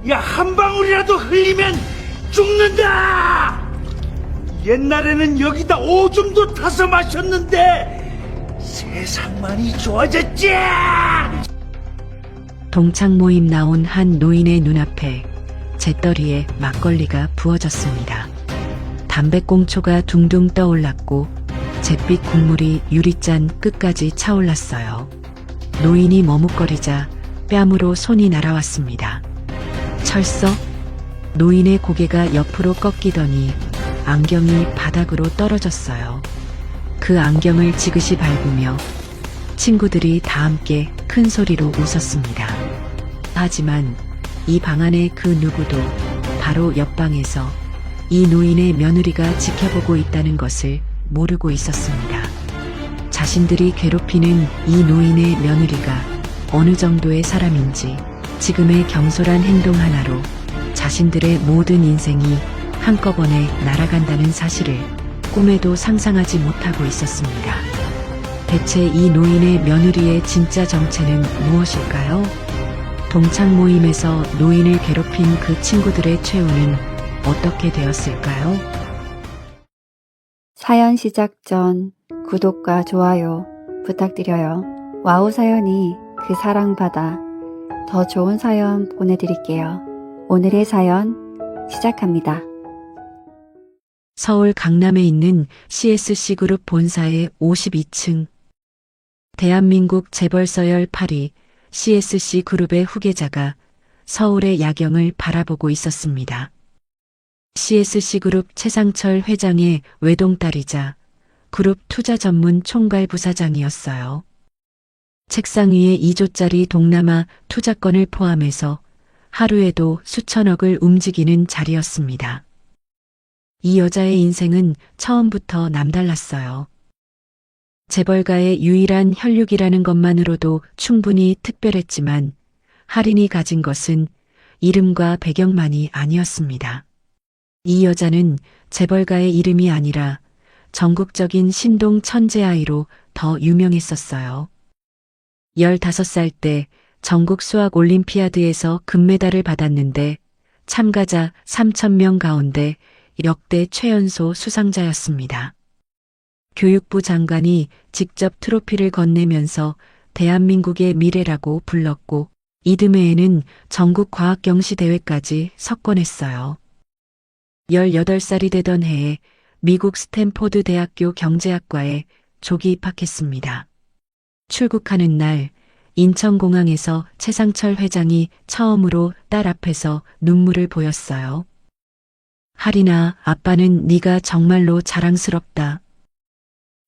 야, 한 방울이라도 흘리면 죽는다! 옛날에는 여기다 오줌도 타서 마셨는데 세상 많이 좋아졌지? 동창 모임 나온 한 노인의 눈앞에 잿더리에 막걸리가 부어졌습니다. 담배꽁초가 둥둥 떠올랐고 잿빛 국물이 유리잔 끝까지 차올랐어요. 노인이 머뭇거리자 뺨으로 손이 날아왔습니다. 철썩? 노인의 고개가 옆으로 꺾이더니 안경이 바닥으로 떨어졌어요. 그 안경을 지그시 밟으며 친구들이 다 함께 큰 소리로 웃었습니다. 하지만 이 방 안의 그 누구도 바로 옆방에서 이 노인의 며느리가 지켜보고 있다는 것을 모르고 있었습니다. 자신들이 괴롭히는 이 노인의 며느리가 어느 정도의 사람인지 지금의 경솔한 행동 하나로 자신들의 모든 인생이 한꺼번에 날아간다는 사실을 꿈에도 상상하지 못하고 있었습니다. 대체 이 노인의 며느리의 진짜 정체는 무엇일까요? 동창 모임에서 노인을 괴롭힌 그 친구들의 최후는 어떻게 되었을까요? 사연 시작 전 구독과 좋아요 부탁드려요. 와우 사연이 그 사랑받아 더 좋은 사연 보내드릴게요. 오늘의 사연 시작합니다. 서울 강남에 있는 CSC 그룹 본사의 52층. 대한민국 재벌서열 8위 CSC 그룹의 후계자가 서울의 야경을 바라보고 있었습니다. CSC 그룹 최상철 회장의 외동딸이자 그룹 투자 전문 총괄 부사장이었어요. 책상 위에 2조짜리 동남아 투자권을 포함해서 하루에도 수천억을 움직이는 자리였습니다. 이 여자의 인생은 처음부터 남달랐어요. 재벌가의 유일한 혈육이라는 것만으로도 충분히 특별했지만 할인이 가진 것은 이름과 배경만이 아니었습니다. 이 여자는 재벌가의 이름이 아니라 전국적인 신동 천재아이로 더 유명했었어요. 15살 때 전국 수학 올림피아드에서 금메달을 받았는데 참가자 3,000명 가운데 역대 최연소 수상자였습니다. 교육부 장관이 직접 트로피를 건네면서 대한민국의 미래라고 불렀고 이듬해에는 전국 과학경시대회까지 석권했어요. 18살이 되던 해에 미국 스탠포드 대학교 경제학과에 조기 입학했습니다. 출국하는 날 인천공항에서 최상철 회장이 처음으로 딸 앞에서 눈물을 보였어요. 하린아, 아빠는 네가 정말로 자랑스럽다.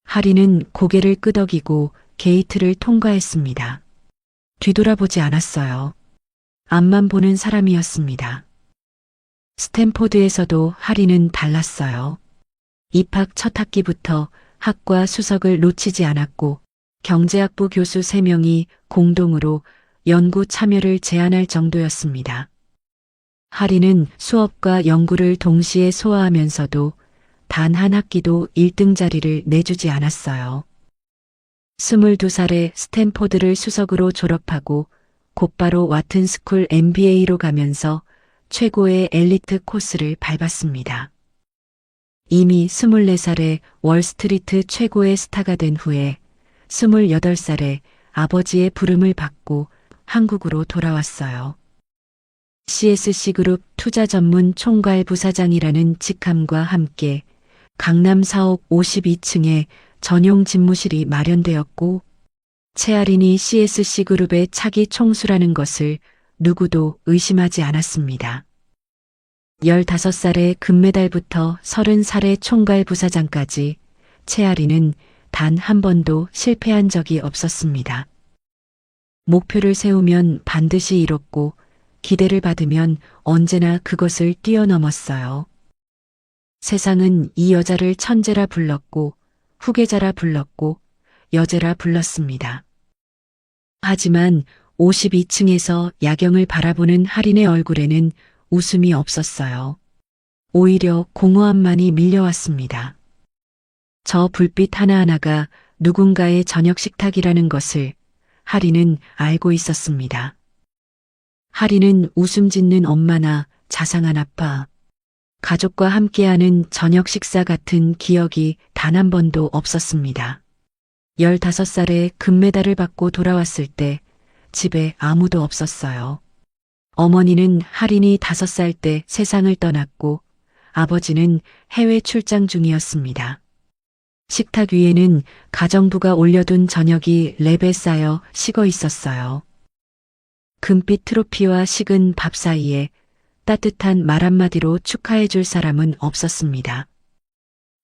하린은 고개를 끄덕이고 게이트를 통과했습니다. 뒤돌아보지 않았어요. 앞만 보는 사람이었습니다. 스탠포드에서도 하린은 달랐어요. 입학 첫 학기부터 학과 수석을 놓치지 않았고 경제학부 교수 3명이 공동으로 연구 참여를 제안할 정도였습니다. 하린은 수업과 연구를 동시에 소화하면서도 단 한 학기도 1등 자리를 내주지 않았어요. 22살에 스탠포드를 수석으로 졸업하고 곧바로 와튼스쿨 MBA로 가면서 최고의 엘리트 코스를 밟았습니다. 이미 24살에 월스트리트 최고의 스타가 된 후에 28살에 아버지의 부름을 받고 한국으로 돌아왔어요. CSC 그룹 투자 전문 총괄 부사장이라는 직함과 함께 강남 4옥 52층에 전용 집무실이 마련되었고 최아린이 CSC 그룹의 차기 총수라는 것을 누구도 의심하지 않았습니다. 15살의 금메달부터 30살의 총괄 부사장까지 최아린은 단 한 번도 실패한 적이 없었습니다. 목표를 세우면 반드시 이뤘고 기대를 받으면 언제나 그것을 뛰어넘었어요. 세상은 이 여자를 천재라 불렀고 후계자라 불렀고 여제라 불렀습니다. 하지만 52층에서 야경을 바라보는 하린의 얼굴에는 웃음이 없었어요. 오히려 공허함만이 밀려왔습니다. 저 불빛 하나하나가 누군가의 저녁 식탁이라는 것을 하린은 알고 있었습니다. 하리는 웃음 짓는 엄마나 자상한 아빠, 가족과 함께하는 저녁 식사 같은 기억이 단 한 번도 없었습니다. 15살에 금메달을 받고 돌아왔을 때 집에 아무도 없었어요. 어머니는 하린이 5살 때 세상을 떠났고 아버지는 해외 출장 중이었습니다. 식탁 위에는 가정부가 올려둔 저녁이 랩에 쌓여 식어 있었어요. 금빛 트로피와 식은 밥 사이에 따뜻한 말 한마디로 축하해 줄 사람은 없었습니다.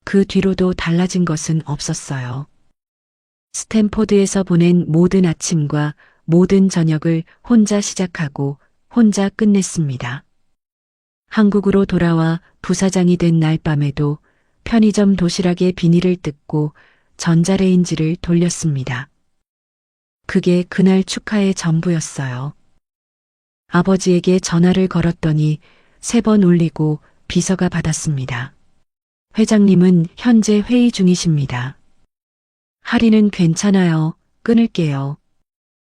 그 뒤로도 달라진 것은 없었어요. 스탠포드에서 보낸 모든 아침과 모든 저녁을 혼자 시작하고 혼자 끝냈습니다. 한국으로 돌아와 부사장이 된 날 밤에도 편의점 도시락의 비닐을 뜯고 전자레인지를 돌렸습니다. 그게 그날 축하의 전부였어요. 아버지에게 전화를 걸었더니 3번 울리고 비서가 받았습니다. 회장님은 현재 회의 중이십니다. 하리는 괜찮아요. 끊을게요.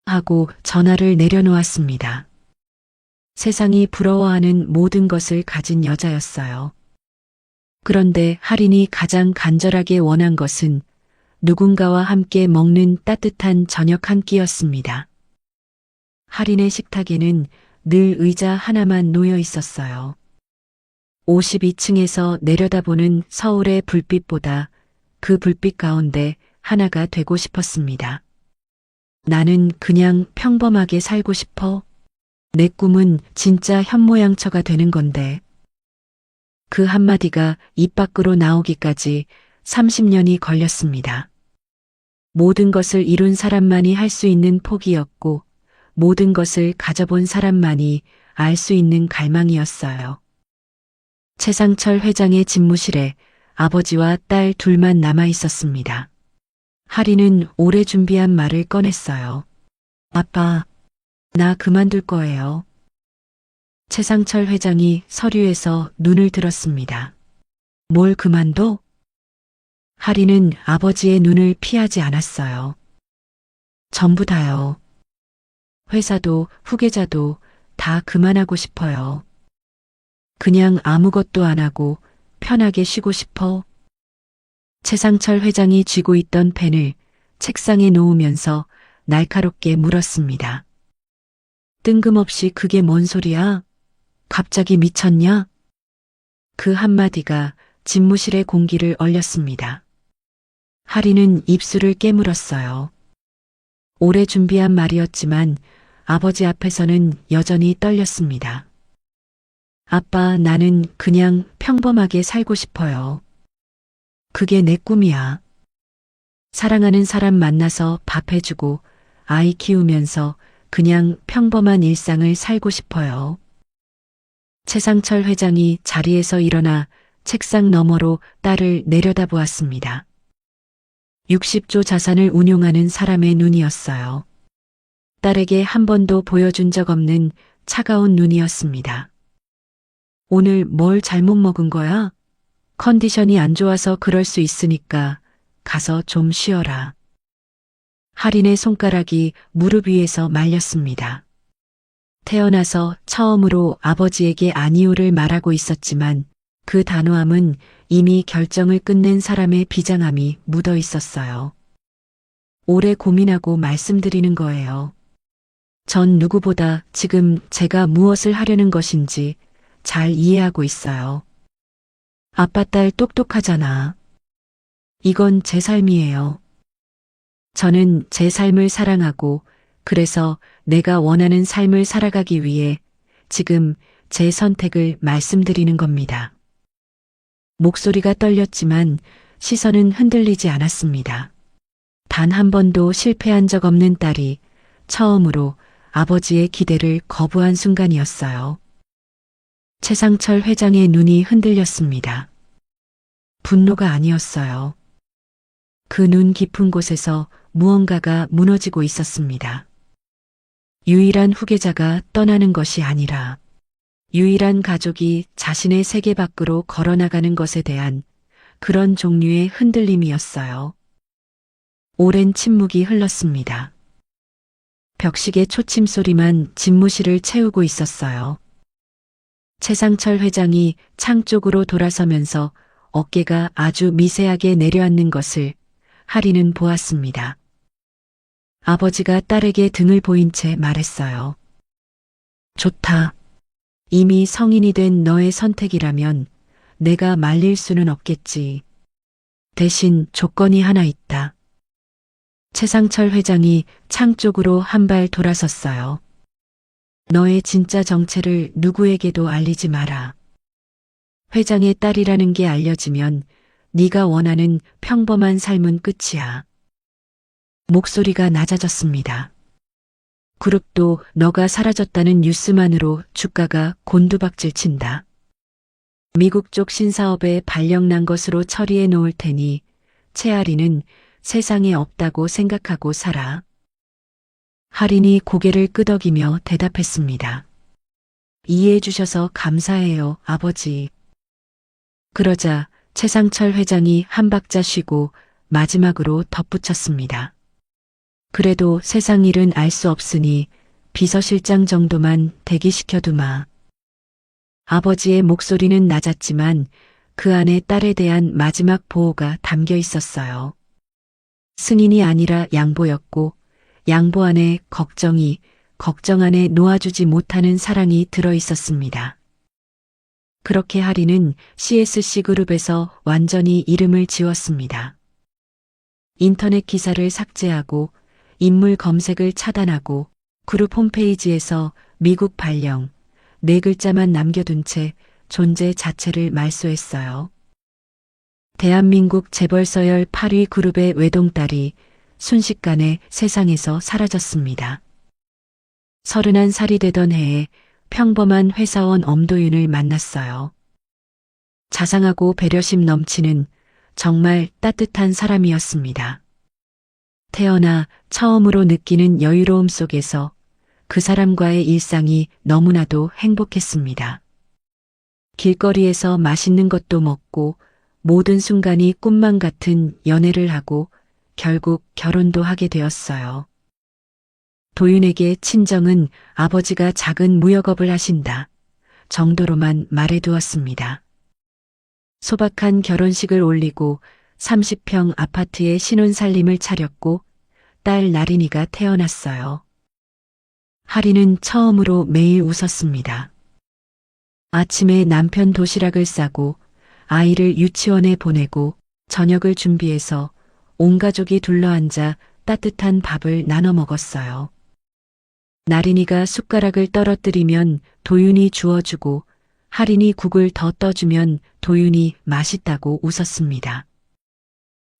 하고 전화를 내려놓았습니다. 세상이 부러워하는 모든 것을 가진 여자였어요. 그런데 하린이 가장 간절하게 원한 것은 누군가와 함께 먹는 따뜻한 저녁 한 끼였습니다. 하린의 식탁에는 늘 의자 하나만 놓여 있었어요. 52층에서 내려다보는 서울의 불빛보다 그 불빛 가운데 하나가 되고 싶었습니다. 나는 그냥 평범하게 살고 싶어. 내 꿈은 진짜 현모양처가 되는 건데. 그 한마디가 입 밖으로 나오기까지 30년이 걸렸습니다. 모든 것을 이룬 사람만이 할 수 있는 포기였고 모든 것을 가져본 사람만이 알 수 있는 갈망이었어요. 최상철 회장의 집무실에 아버지와 딸 둘만 남아 있었습니다. 하리는 오래 준비한 말을 꺼냈어요. 아빠, 나 그만둘 거예요. 최상철 회장이 서류에서 눈을 들었습니다. 뭘 그만둬? 하리는 아버지의 눈을 피하지 않았어요. 전부 다요. 회사도 후계자도 다 그만하고 싶어요. 그냥 아무것도 안 하고 편하게 쉬고 싶어. 최상철 회장이 쥐고 있던 펜을 책상에 놓으면서 날카롭게 물었습니다. 뜬금없이 그게 뭔 소리야? 갑자기 미쳤냐? 그 한마디가 집무실의 공기를 얼렸습니다. 하리는 입술을 깨물었어요. 오래 준비한 말이었지만 아버지 앞에서는 여전히 떨렸습니다. 아빠, 나는 그냥 평범하게 살고 싶어요. 그게 내 꿈이야. 사랑하는 사람 만나서 밥 해주고 아이 키우면서 그냥 평범한 일상을 살고 싶어요. 최상철 회장이 자리에서 일어나 책상 너머로 딸을 내려다보았습니다. 60조 자산을 운용하는 사람의 눈이었어요. 딸에게 한 번도 보여준 적 없는 차가운 눈이었습니다. 오늘 뭘 잘못 먹은 거야? 컨디션이 안 좋아서 그럴 수 있으니까 가서 좀 쉬어라. 하린의 손가락이 무릎 위에서 말렸습니다. 태어나서 처음으로 아버지에게 아니오를 말하고 있었지만 그 단호함은 이미 결정을 끝낸 사람의 비장함이 묻어 있었어요. 오래 고민하고 말씀드리는 거예요. 전 누구보다 지금 제가 무엇을 하려는 것인지 잘 이해하고 있어요. 아빠 딸 똑똑하잖아. 이건 제 삶이에요. 저는 제 삶을 사랑하고 그래서 내가 원하는 삶을 살아가기 위해 지금 제 선택을 말씀드리는 겁니다. 목소리가 떨렸지만 시선은 흔들리지 않았습니다. 단 한 번도 실패한 적 없는 딸이 처음으로 아버지의 기대를 거부한 순간이었어요. 최상철 회장의 눈이 흔들렸습니다. 분노가 아니었어요. 그 눈 깊은 곳에서 무언가가 무너지고 있었습니다. 유일한 후계자가 떠나는 것이 아니라 유일한 가족이 자신의 세계 밖으로 걸어나가는 것에 대한 그런 종류의 흔들림이었어요. 오랜 침묵이 흘렀습니다. 벽식의 초침 소리만 집무실을 채우고 있었어요. 최상철 회장이 창 쪽으로 돌아서면서 어깨가 아주 미세하게 내려앉는 것을 하리는 보았습니다. 아버지가 딸에게 등을 보인 채 말했어요. 좋다. 이미 성인이 된 너의 선택이라면 내가 말릴 수는 없겠지. 대신 조건이 하나 있다. 최상철 회장이 창 쪽으로 한 발 돌아섰어요. 너의 진짜 정체를 누구에게도 알리지 마라. 회장의 딸이라는 게 알려지면 네가 원하는 평범한 삶은 끝이야. 목소리가 낮아졌습니다. 그룹도 너가 사라졌다는 뉴스만으로 주가가 곤두박질 친다. 미국 쪽 신사업에 발령난 것으로 처리해 놓을 테니 채아리는 세상에 없다고 생각하고 살아. 할인이 고개를 끄덕이며 대답했습니다. 이해해 주셔서 감사해요, 아버지. 그러자 최상철 회장이 한 박자 쉬고 마지막으로 덧붙였습니다. 그래도 세상 일은 알 수 없으니 비서실장 정도만 대기시켜두마. 아버지의 목소리는 낮았지만 그 안에 딸에 대한 마지막 보호가 담겨 있었어요. 승인이 아니라 양보였고 양보 안에 걱정이, 걱정 안에 놓아주지 못하는 사랑이 들어 있었습니다. 그렇게 하리는 CSC 그룹에서 완전히 이름을 지웠습니다. 인터넷 기사를 삭제하고 인물 검색을 차단하고 그룹 홈페이지에서 미국 발령 4글자만 남겨둔 채 존재 자체를 말소했어요. 대한민국 재벌 서열 8위 그룹의 외동딸이 순식간에 세상에서 사라졌습니다. 31살이 되던 해에 평범한 회사원 엄도윤을 만났어요. 자상하고 배려심 넘치는 정말 따뜻한 사람이었습니다. 태어나 처음으로 느끼는 여유로움 속에서 그 사람과의 일상이 너무나도 행복했습니다. 길거리에서 맛있는 것도 먹고 모든 순간이 꿈만 같은 연애를 하고 결국 결혼도 하게 되었어요. 도윤에게 친정은 아버지가 작은 무역업을 하신다 정도로만 말해두었습니다. 소박한 결혼식을 올리고 30평 아파트에 신혼살림을 차렸고 딸 나린이가 태어났어요. 하리는 처음으로 매일 웃었습니다. 아침에 남편 도시락을 싸고 아이를 유치원에 보내고 저녁을 준비해서 온 가족이 둘러앉아 따뜻한 밥을 나눠 먹었어요. 나린이가 숟가락을 떨어뜨리면 도윤이 주워주고 할인이 국을 더 떠주면 도윤이 맛있다고 웃었습니다.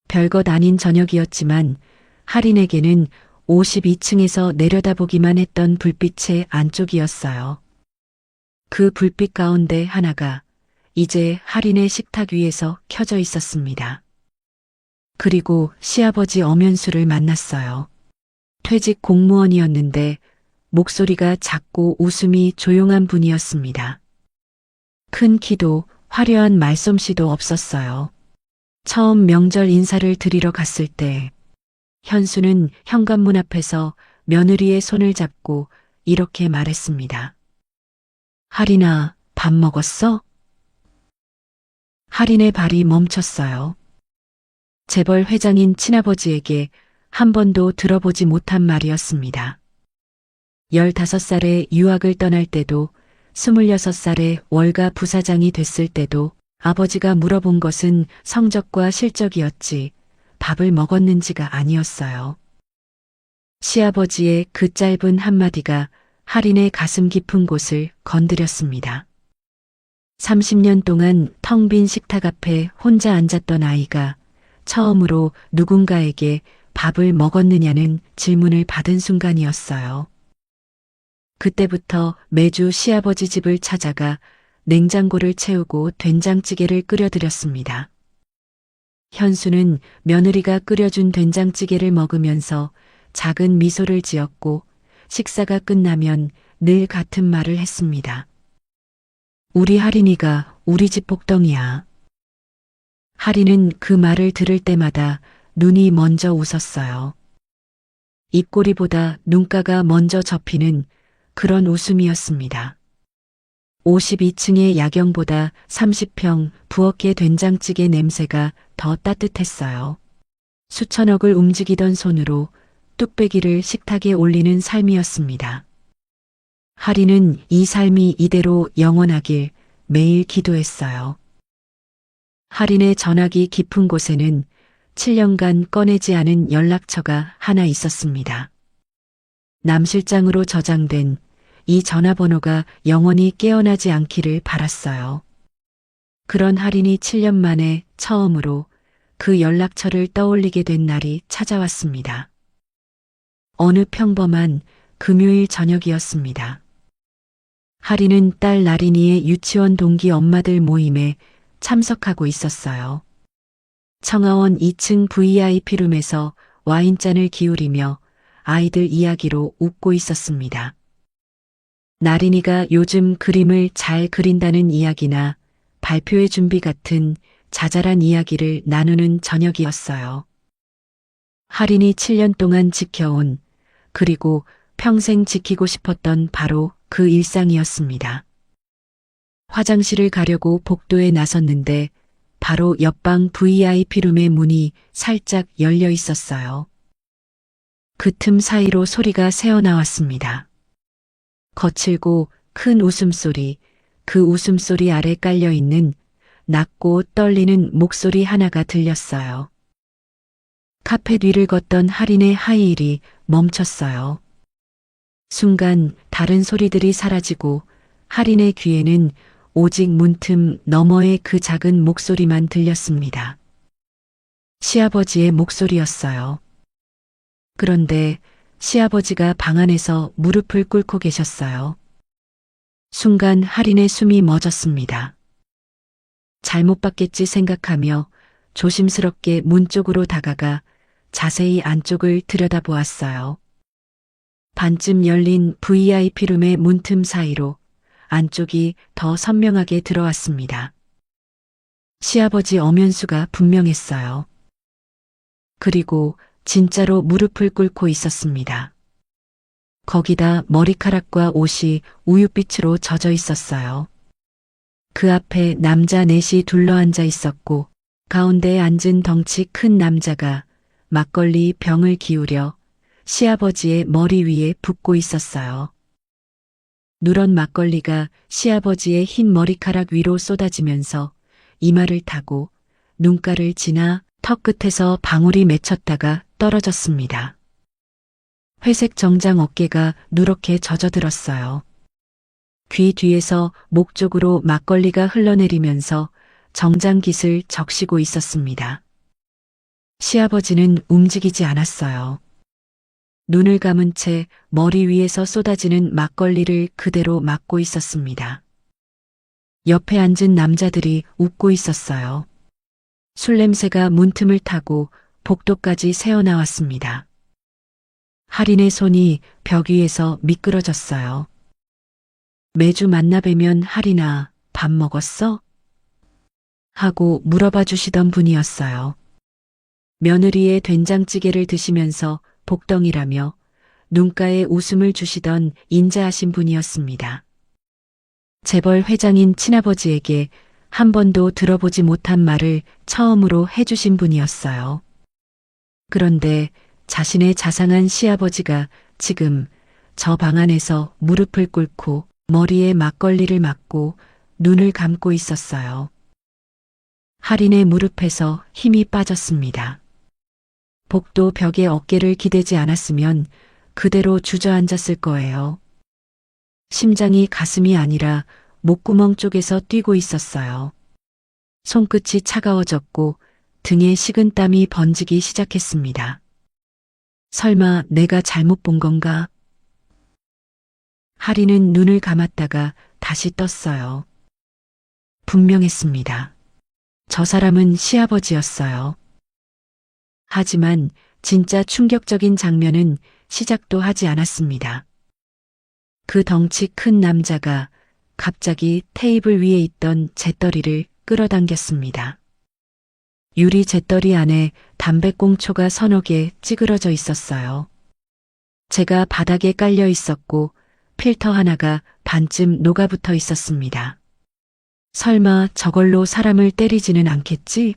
별것 아닌 저녁이었지만 할인에게는 52층에서 내려다보기만 했던 불빛의 안쪽이었어요. 그 불빛 가운데 하나가 이제 할인의 식탁 위에서 켜져 있었습니다. 그리고 시아버지 엄연수를 만났어요. 퇴직 공무원이었는데 목소리가 작고 웃음이 조용한 분이었습니다. 큰 키도 화려한 말솜씨도 없었어요. 처음 명절 인사를 드리러 갔을 때 현수는 현관문 앞에서 며느리의 손을 잡고 이렇게 말했습니다. 할인아, 밥 먹었어? 할인의 발이 멈췄어요. 재벌 회장인 친아버지에게 한 번도 들어보지 못한 말이었습니다. 15살에 유학을 떠날 때도 26살에 월가 부사장이 됐을 때도 아버지가 물어본 것은 성적과 실적이었지 밥을 먹었는지가 아니었어요. 시아버지의 그 짧은 한마디가 할인의 가슴 깊은 곳을 건드렸습니다. 30년 동안 텅 빈 식탁 앞에 혼자 앉았던 아이가 처음으로 누군가에게 밥을 먹었느냐는 질문을 받은 순간이었어요. 그때부터 매주 시아버지 집을 찾아가 냉장고를 채우고 된장찌개를 끓여드렸습니다. 현수는 며느리가 끓여준 된장찌개를 먹으면서 작은 미소를 지었고 식사가 끝나면 늘 같은 말을 했습니다. 우리 할인이가 우리 집 복덩이야. 할인은 그 말을 들을 때마다 눈이 먼저 웃었어요. 입꼬리보다 눈가가 먼저 접히는 그런 웃음이었습니다. 52층의 야경보다 30평 부엌의 된장찌개 냄새가 더 따뜻했어요. 수천억을 움직이던 손으로 뚝배기를 식탁에 올리는 삶이었습니다. 하리는 이 삶이 이대로 영원하길 매일 기도했어요. 하린의 전화기 깊은 곳에는 7년간 꺼내지 않은 연락처가 하나 있었습니다. 남실장으로 저장된 이 전화번호가 영원히 깨어나지 않기를 바랐어요. 그런 하린이 7년 만에 처음으로 그 연락처를 떠올리게 된 날이 찾아왔습니다. 어느 평범한 금요일 저녁이었습니다. 하린은 딸 나린이의 유치원 동기 엄마들 모임에 참석하고 있었어요. 청아원 2층 VIP룸에서 와인잔을 기울이며 아이들 이야기로 웃고 있었습니다. 나린이가 요즘 그림을 잘 그린다는 이야기나 발표회 준비 같은 자잘한 이야기를 나누는 저녁이었어요. 하린이 7년 동안 지켜온, 그리고 평생 지키고 싶었던 바로 그 일상이었습니다. 화장실을 가려고 복도에 나섰는데 바로 옆방 VIP룸의 문이 살짝 열려 있었어요. 그 틈 사이로 소리가 새어나왔습니다. 거칠고 큰 웃음소리, 그 웃음소리 아래 깔려있는 낮고 떨리는 목소리 하나가 들렸어요. 카페 뒤를 걷던 하린의 하이힐이 멈췄어요. 순간 다른 소리들이 사라지고 하린의 귀에는 오직 문틈 너머의 그 작은 목소리만 들렸습니다. 시아버지의 목소리였어요. 그런데 시아버지가 방 안에서 무릎을 꿇고 계셨어요. 순간 하린의 숨이 멎었습니다. 잘못 봤겠지 생각하며 조심스럽게 문 쪽으로 다가가 자세히 안쪽을 들여다보았어요. 반쯤 열린 VIP룸의 문틈 사이로 안쪽이 더 선명하게 들어왔습니다. 시아버지 엄연수가 분명했어요. 그리고 진짜로 무릎을 꿇고 있었습니다. 거기다 머리카락과 옷이 우윳빛으로 젖어 있었어요. 그 앞에 남자 넷이 둘러앉아 있었고 가운데에 앉은 덩치 큰 남자가 막걸리 병을 기울여 시아버지의 머리 위에 붓고 있었어요. 누런 막걸리가 시아버지의 흰 머리카락 위로 쏟아지면서 이마를 타고 눈가를 지나 턱 끝에서 방울이 맺혔다가 떨어졌습니다. 회색 정장 어깨가 누렇게 젖어들었어요. 귀 뒤에서 목 쪽으로 막걸리가 흘러내리면서 정장깃을 적시고 있었습니다. 시아버지는 움직이지 않았어요. 눈을 감은 채 머리 위에서 쏟아지는 막걸리를 그대로 막고 있었습니다. 옆에 앉은 남자들이 웃고 있었어요. 술 냄새가 문틈을 타고 복도까지 새어나왔습니다. 하린의 손이 벽 위에서 미끄러졌어요. 매주 만나 뵈면 하린아, 밥 먹었어? 하고 물어봐 주시던 분이었어요. 며느리의 된장찌개를 드시면서 복덩이라며 눈가에 웃음을 주시던 인자하신 분이었습니다. 재벌 회장인 친아버지에게 한 번도 들어보지 못한 말을 처음으로 해주신 분이었어요. 그런데 자신의 자상한 시아버지가 지금 저 방 안에서 무릎을 꿇고 머리에 막걸리를 맞고 눈을 감고 있었어요. 하린의 무릎에서 힘이 빠졌습니다. 복도 벽에 어깨를 기대지 않았으면 그대로 주저앉았을 거예요. 심장이 가슴이 아니라 목구멍 쪽에서 뛰고 있었어요. 손끝이 차가워졌고 등에 식은땀이 번지기 시작했습니다. 설마 내가 잘못 본 건가? 하린은 눈을 감았다가 다시 떴어요. 분명했습니다. 저 사람은 시아버지였어요. 하지만 진짜 충격적인 장면은 시작도 하지 않았습니다. 그 덩치 큰 남자가 갑자기 테이블 위에 있던 재떨이를 끌어당겼습니다. 유리 재떨이 안에 담배꽁초가 서너 개 찌그러져 있었어요. 제가 바닥에 깔려 있었고 필터 하나가 반쯤 녹아붙어 있었습니다. 설마 저걸로 사람을 때리지는 않겠지?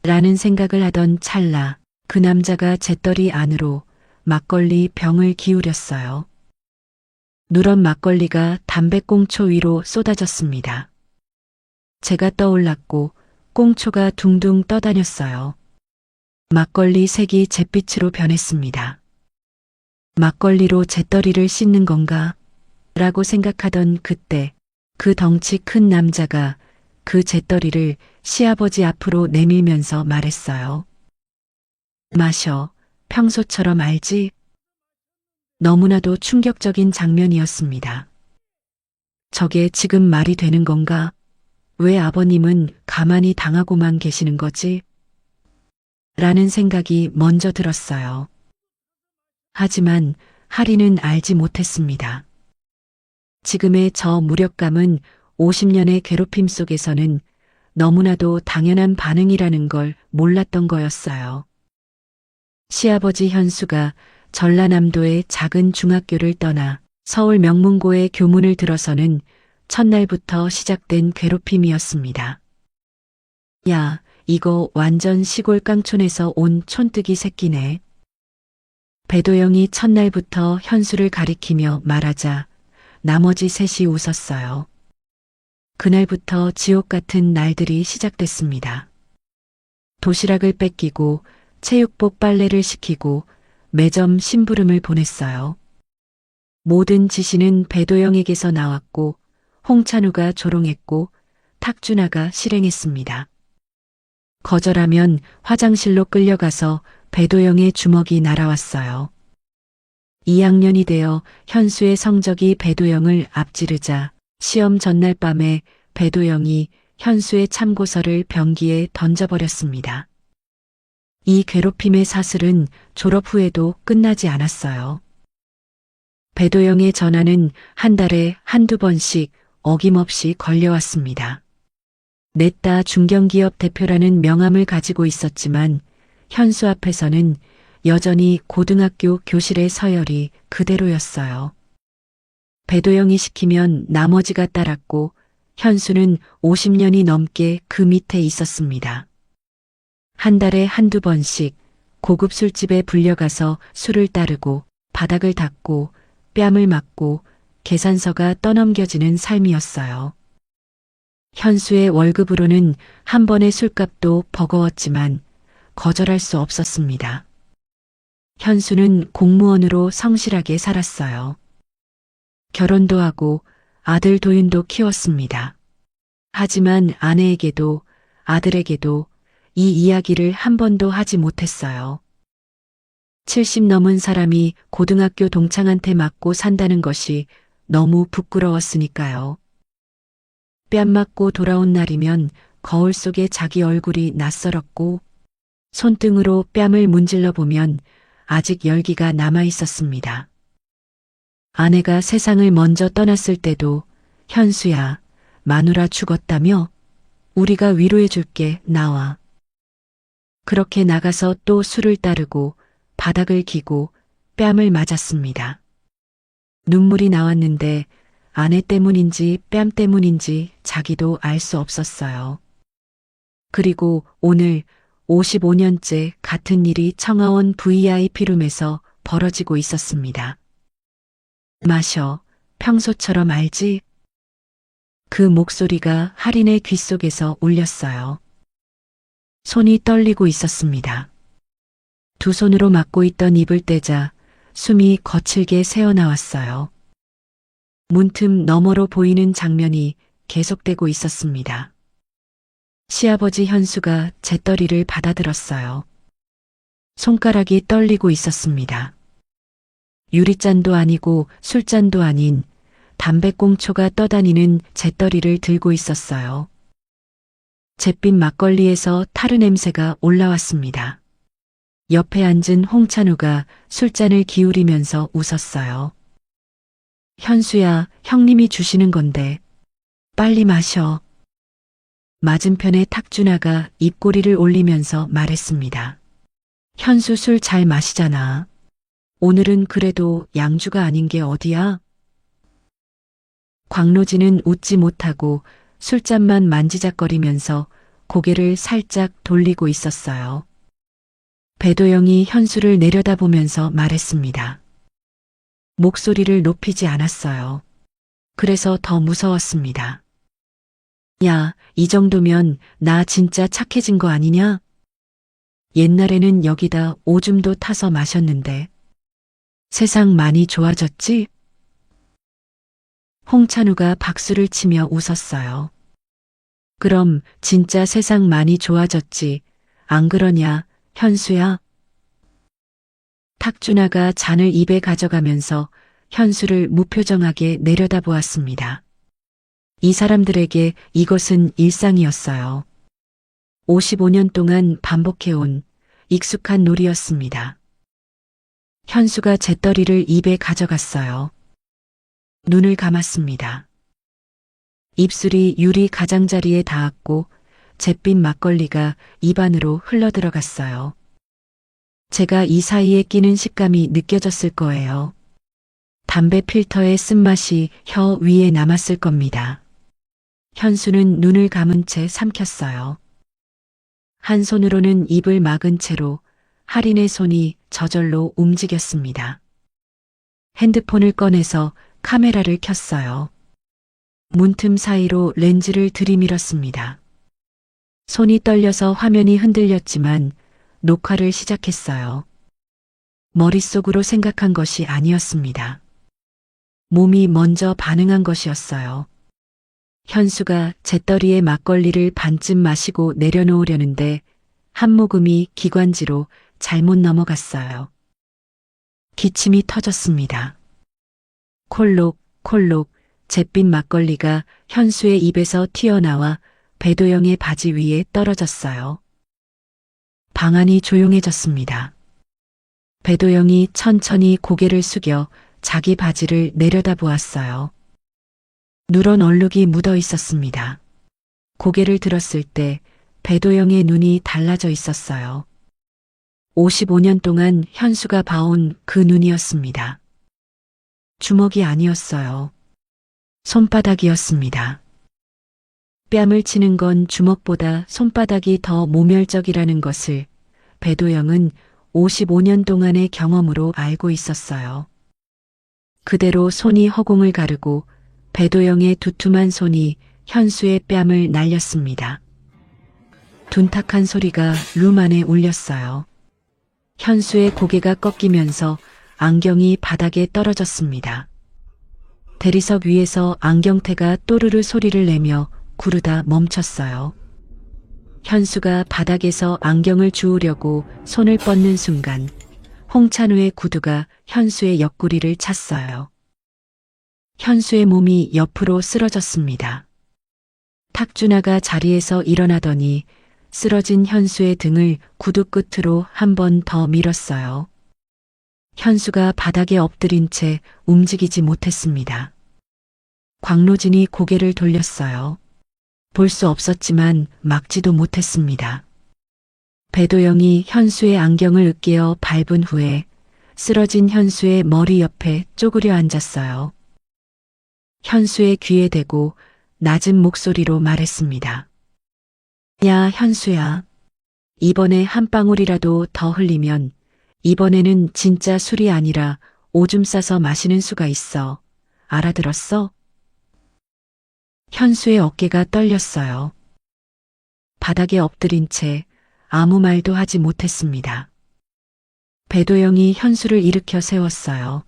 라는 생각을 하던 찰나 그 남자가 잿더리 안으로 막걸리 병을 기울였어요. 누런 막걸리가 담배꽁초 위로 쏟아졌습니다. 제가 떠올랐고 꽁초가 둥둥 떠다녔어요. 막걸리 색이 잿빛으로 변했습니다. 막걸리로 잿더리를 씻는 건가? 라고 생각하던 그때 그 덩치 큰 남자가 그 잿더리를 시아버지 앞으로 내밀면서 말했어요. 마셔. 평소처럼 알지? 너무나도 충격적인 장면이었습니다. 저게 지금 말이 되는 건가? 왜 아버님은 가만히 당하고만 계시는 거지? 라는 생각이 먼저 들었어요. 하지만 하리는 알지 못했습니다. 지금의 저 무력감은 50년의 괴롭힘 속에서는 너무나도 당연한 반응이라는 걸 몰랐던 거였어요. 시아버지 현수가 전라남도의 작은 중학교를 떠나 서울 명문고의 교문을 들어서는 첫날부터 시작된 괴롭힘이었습니다. 야, 이거 완전 시골 깡촌에서 온 촌뜨기 새끼네. 배도영이 첫날부터 현수를 가리키며 말하자 나머지 셋이 웃었어요. 그날부터 지옥 같은 날들이 시작됐습니다. 도시락을 뺏기고 체육복 빨래를 시키고 매점 심부름을 보냈어요. 모든 지시는 배도영에게서 나왔고 홍찬우가 조롱했고 탁준하가 실행했습니다. 거절하면 화장실로 끌려가서 배도영의 주먹이 날아왔어요. 2학년이 되어 현수의 성적이 배도영을 앞지르자 시험 전날 밤에 배도영이 현수의 참고서를 변기에 던져버렸습니다. 이 괴롭힘의 사슬은 졸업 후에도 끝나지 않았어요. 배도영의 전화는 한 달에 한두 번씩 어김없이 걸려왔습니다. 냈다 중견기업 대표라는 명함을 가지고 있었지만 현수 앞에서는 여전히 고등학교 교실의 서열이 그대로였어요. 배도영이 시키면 나머지가 따랐고 현수는 50년이 넘게 그 밑에 있었습니다. 한 달에 한두 번씩 고급 술집에 불려가서 술을 따르고 바닥을 닦고 뺨을 맞고 계산서가 떠넘겨지는 삶이었어요. 현수의 월급으로는 한 번의 술값도 버거웠지만 거절할 수 없었습니다. 현수는 공무원으로 성실하게 살았어요. 결혼도 하고 아들 도윤도 키웠습니다. 하지만 아내에게도 아들에게도 이 이야기를 한 번도 하지 못했어요. 70 넘은 사람이 고등학교 동창한테 맞고 산다는 것이 너무 부끄러웠으니까요. 뺨 맞고 돌아온 날이면 거울 속에 자기 얼굴이 낯설었고 손등으로 뺨을 문질러 보면 아직 열기가 남아 있었습니다. 아내가 세상을 먼저 떠났을 때도 현수야, 마누라 죽었다며? 우리가 위로해 줄게, 나와. 그렇게 나가서 또 술을 따르고 바닥을 기고 뺨을 맞았습니다. 눈물이 나왔는데 아내 때문인지 뺨 때문인지 자기도 알 수 없었어요. 그리고 오늘 55년째 같은 일이 청하원 VIP룸에서 벌어지고 있었습니다. 마셔, 평소처럼 알지? 그 목소리가 할인의 귓속에서 울렸어요. 손이 떨리고 있었습니다. 두 손으로 막고 있던 입을 떼자 숨이 거칠게 새어나왔어요. 문틈 너머로 보이는 장면이 계속되고 있었습니다. 시아버지 현수가 잿더리를 받아들었어요. 손가락이 떨리고 있었습니다. 유리잔도 아니고 술잔도 아닌 담배꽁초가 떠다니는 잿더리를 들고 있었어요. 잿빛 막걸리에서 타르 냄새가 올라왔습니다. 옆에 앉은 홍찬우가 술잔을 기울이면서 웃었어요. 현수야, 형님이 주시는 건데 빨리 마셔. 맞은편에 탁준하가 입꼬리를 올리면서 말했습니다. 현수 술 잘 마시잖아. 오늘은 그래도 양주가 아닌 게 어디야? 광로진은 웃지 못하고 술잔만 만지작거리면서 고개를 살짝 돌리고 있었어요. 배도영이 현수를 내려다보면서 말했습니다. 목소리를 높이지 않았어요. 그래서 더 무서웠습니다. 야, 이 정도면 나 진짜 착해진 거 아니냐? 옛날에는 여기다 오줌도 타서 마셨는데 세상 많이 좋아졌지? 홍찬우가 박수를 치며 웃었어요. 그럼 진짜 세상 많이 좋아졌지. 안 그러냐, 현수야? 탁준하가 잔을 입에 가져가면서 현수를 무표정하게 내려다보았습니다. 이 사람들에게 이것은 일상이었어요. 55년 동안 반복해온 익숙한 놀이였습니다. 현수가 잿더리를 입에 가져갔어요. 눈을 감았습니다. 입술이 유리 가장자리에 닿았고 잿빛 막걸리가 입안으로 흘러들어갔어요. 제가 이 사이에 끼는 식감이 느껴졌을 거예요. 담배 필터의 쓴맛이 혀 위에 남았을 겁니다. 현수는 눈을 감은 채 삼켰어요. 한 손으로는 입을 막은 채로 할인의 손이 저절로 움직였습니다. 핸드폰을 꺼내서 카메라를 켰어요. 문틈 사이로 렌즈를 들이밀었습니다. 손이 떨려서 화면이 흔들렸지만 녹화를 시작했어요. 머릿속으로 생각한 것이 아니었습니다. 몸이 먼저 반응한 것이었어요. 현수가 잿더리에 막걸리를 반쯤 마시고 내려놓으려는데 한 모금이 기관지로 잘못 넘어갔어요. 기침이 터졌습니다. 콜록 콜록 잿빛 막걸리가 현수의 입에서 튀어나와 배도영의 바지 위에 떨어졌어요. 방 안이 조용해졌습니다. 배도영이 천천히 고개를 숙여 자기 바지를 내려다보았어요. 누런 얼룩이 묻어 있었습니다. 고개를 들었을 때 배도영의 눈이 달라져 있었어요. 55년 동안 현수가 봐온 그 눈이었습니다. 주먹이 아니었어요. 손바닥이었습니다. 뺨을 치는 건 주먹보다 손바닥이 더 모멸적이라는 것을 배도영은 55년 동안의 경험으로 알고 있었어요. 그대로 손이 허공을 가르고 배도영의 두툼한 손이 현수의 뺨을 날렸습니다. 둔탁한 소리가 룸 안에 울렸어요. 현수의 고개가 꺾이면서 안경이 바닥에 떨어졌습니다. 대리석 위에서 안경테가 또르르 소리를 내며 구르다 멈췄어요. 현수가 바닥에서 안경을 주우려고 손을 뻗는 순간 홍찬우의 구두가 현수의 옆구리를 찼어요. 현수의 몸이 옆으로 쓰러졌습니다. 탁준하가 자리에서 일어나더니 쓰러진 현수의 등을 구두 끝으로 한 번 더 밀었어요. 현수가 바닥에 엎드린 채 움직이지 못했습니다. 광로진이 고개를 돌렸어요. 볼 수 없었지만 막지도 못했습니다. 배도영이 현수의 안경을 으깨어 밟은 후에 쓰러진 현수의 머리 옆에 쪼그려 앉았어요. 현수의 귀에 대고 낮은 목소리로 말했습니다. 야, 현수야. 이번에 한 방울이라도 더 흘리면 이번에는 진짜 술이 아니라 오줌 싸서 마시는 수가 있어. 알아들었어? 현수의 어깨가 떨렸어요. 바닥에 엎드린 채 아무 말도 하지 못했습니다. 배도영이 현수를 일으켜 세웠어요.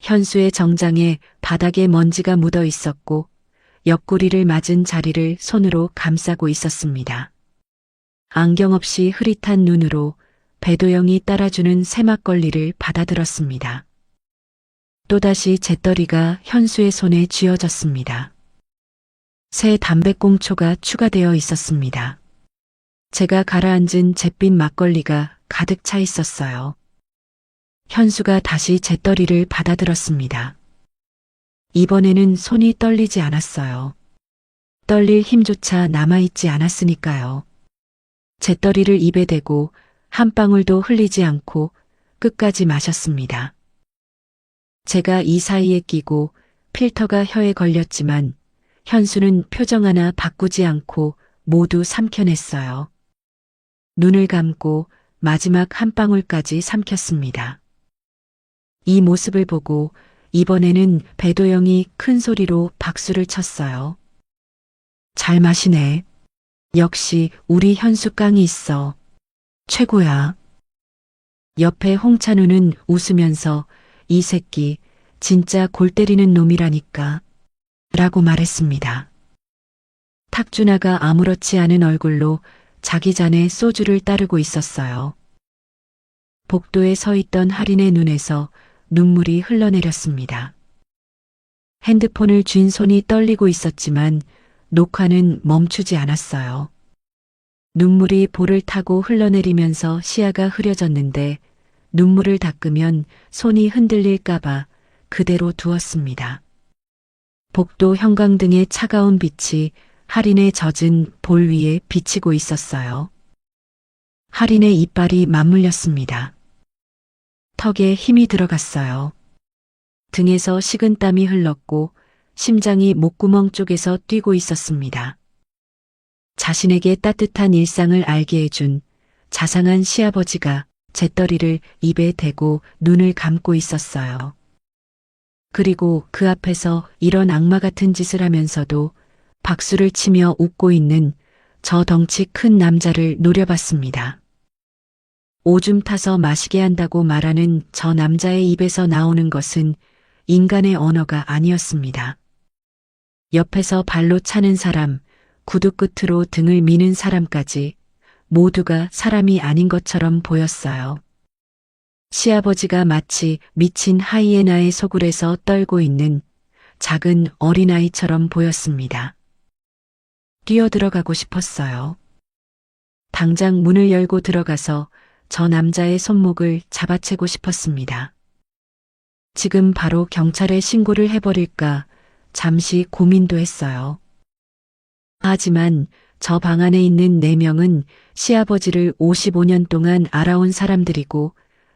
현수의 정장에 바닥에 먼지가 묻어 있었고 옆구리를 맞은 자리를 손으로 감싸고 있었습니다. 안경 없이 흐릿한 눈으로 배도영이 따라주는 새막걸리를 받아들었습니다. 또다시 잿더리가 현수의 손에 쥐어졌습니다. 새 담배꽁초가 추가되어 있었습니다. 제가 가라앉은 잿빛 막걸리가 가득 차 있었어요. 현수가 다시 잿더리를 받아들었습니다. 이번에는 손이 떨리지 않았어요. 떨릴 힘조차 남아있지 않았으니까요. 잿더리를 입에 대고 한 방울도 흘리지 않고 끝까지 마셨습니다. 제가 이 사이에 끼고 필터가 혀에 걸렸지만 현수는 표정 하나 바꾸지 않고 모두 삼켜냈어요. 눈을 감고 마지막 한 방울까지 삼켰습니다. 이 모습을 보고 이번에는 배도영이 큰 소리로 박수를 쳤어요. 잘 마시네. 역시 우리 현수 깡이 있어. 최고야. 옆에 홍찬우는 웃으면서 이 새끼 진짜 골 때리는 놈이라니까 라고 말했습니다. 탁준아가 아무렇지 않은 얼굴로 자기 잔에 소주를 따르고 있었어요. 복도에 서 있던 할인의 눈에서 눈물이 흘러내렸습니다. 핸드폰을 쥔 손이 떨리고 있었지만 녹화는 멈추지 않았어요. 눈물이 볼을 타고 흘러내리면서 시야가 흐려졌는데 눈물을 닦으면 손이 흔들릴까봐 그대로 두었습니다. 복도 형광등의 차가운 빛이 할인의 젖은 볼 위에 비치고 있었어요. 할인의 이빨이 맞물렸습니다. 턱에 힘이 들어갔어요. 등에서 식은땀이 흘렀고 심장이 목구멍 쪽에서 뛰고 있었습니다. 자신에게 따뜻한 일상을 알게 해준 자상한 시아버지가 재떨이를 입에 대고 눈을 감고 있었어요. 그리고 그 앞에서 이런 악마 같은 짓을 하면서도 박수를 치며 웃고 있는 저 덩치 큰 남자를 노려봤습니다. 오줌 타서 마시게 한다고 말하는 저 남자의 입에서 나오는 것은 인간의 언어가 아니었습니다. 옆에서 발로 차는 사람, 구두 끝으로 등을 미는 사람까지 모두가 사람이 아닌 것처럼 보였어요. 시아버지가 마치 미친 하이에나의 소굴에서 떨고 있는 작은 어린아이처럼 보였습니다. 뛰어들어가고 싶었어요. 당장 문을 열고 들어가서 저 남자의 손목을 잡아채고 싶었습니다. 지금 바로 경찰에 신고를 해버릴까 잠시 고민도 했어요. 하지만 저 방 안에 있는 4명은 시아버지를 55년 동안 알아온 사람들이고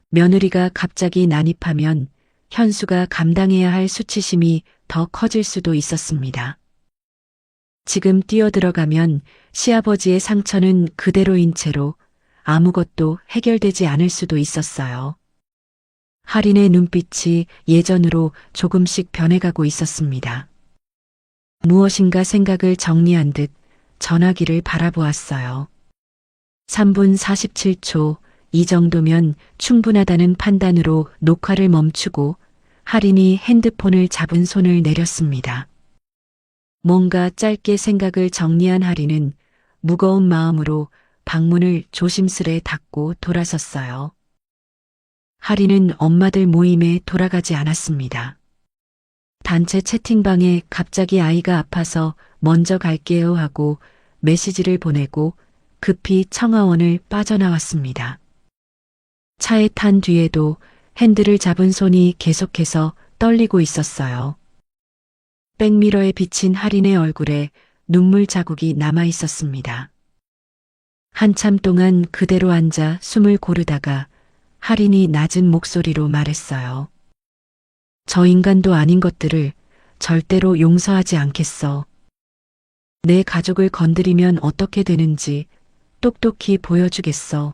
며느리가 갑자기 난입하면 현수가 감당해야 할 수치심이 더 커질 수도 있었습니다. 지금 뛰어들어가면 시아버지의 상처는 그대로인 채로 아무것도 해결되지 않을 수도 있었어요. 할인의 눈빛이 예전으로 조금씩 변해가고 있었습니다. 무엇인가 생각을 정리한 듯 전화기를 바라보았어요. 3분 47초, 이 정도면 충분하다는 판단으로 녹화를 멈추고 할인이 핸드폰을 잡은 손을 내렸습니다. 뭔가 짧게 생각을 정리한 할인은 무거운 마음으로 방문을 조심스레 닫고 돌아섰어요. 할인은 엄마들 모임에 돌아가지 않았습니다. 단체 채팅방에 갑자기 아이가 아파서 먼저 갈게요 하고 메시지를 보내고 급히 청아원을 빠져나왔습니다. 차에 탄 뒤에도 핸들을 잡은 손이 계속해서 떨리고 있었어요. 백미러에 비친 할인의 얼굴에 눈물 자국이 남아 있었습니다. 한참 동안 그대로 앉아 숨을 고르다가 할인이 낮은 목소리로 말했어요. 저 인간도 아닌 것들을 절대로 용서하지 않겠어. 내 가족을 건드리면 어떻게 되는지 똑똑히 보여주겠어.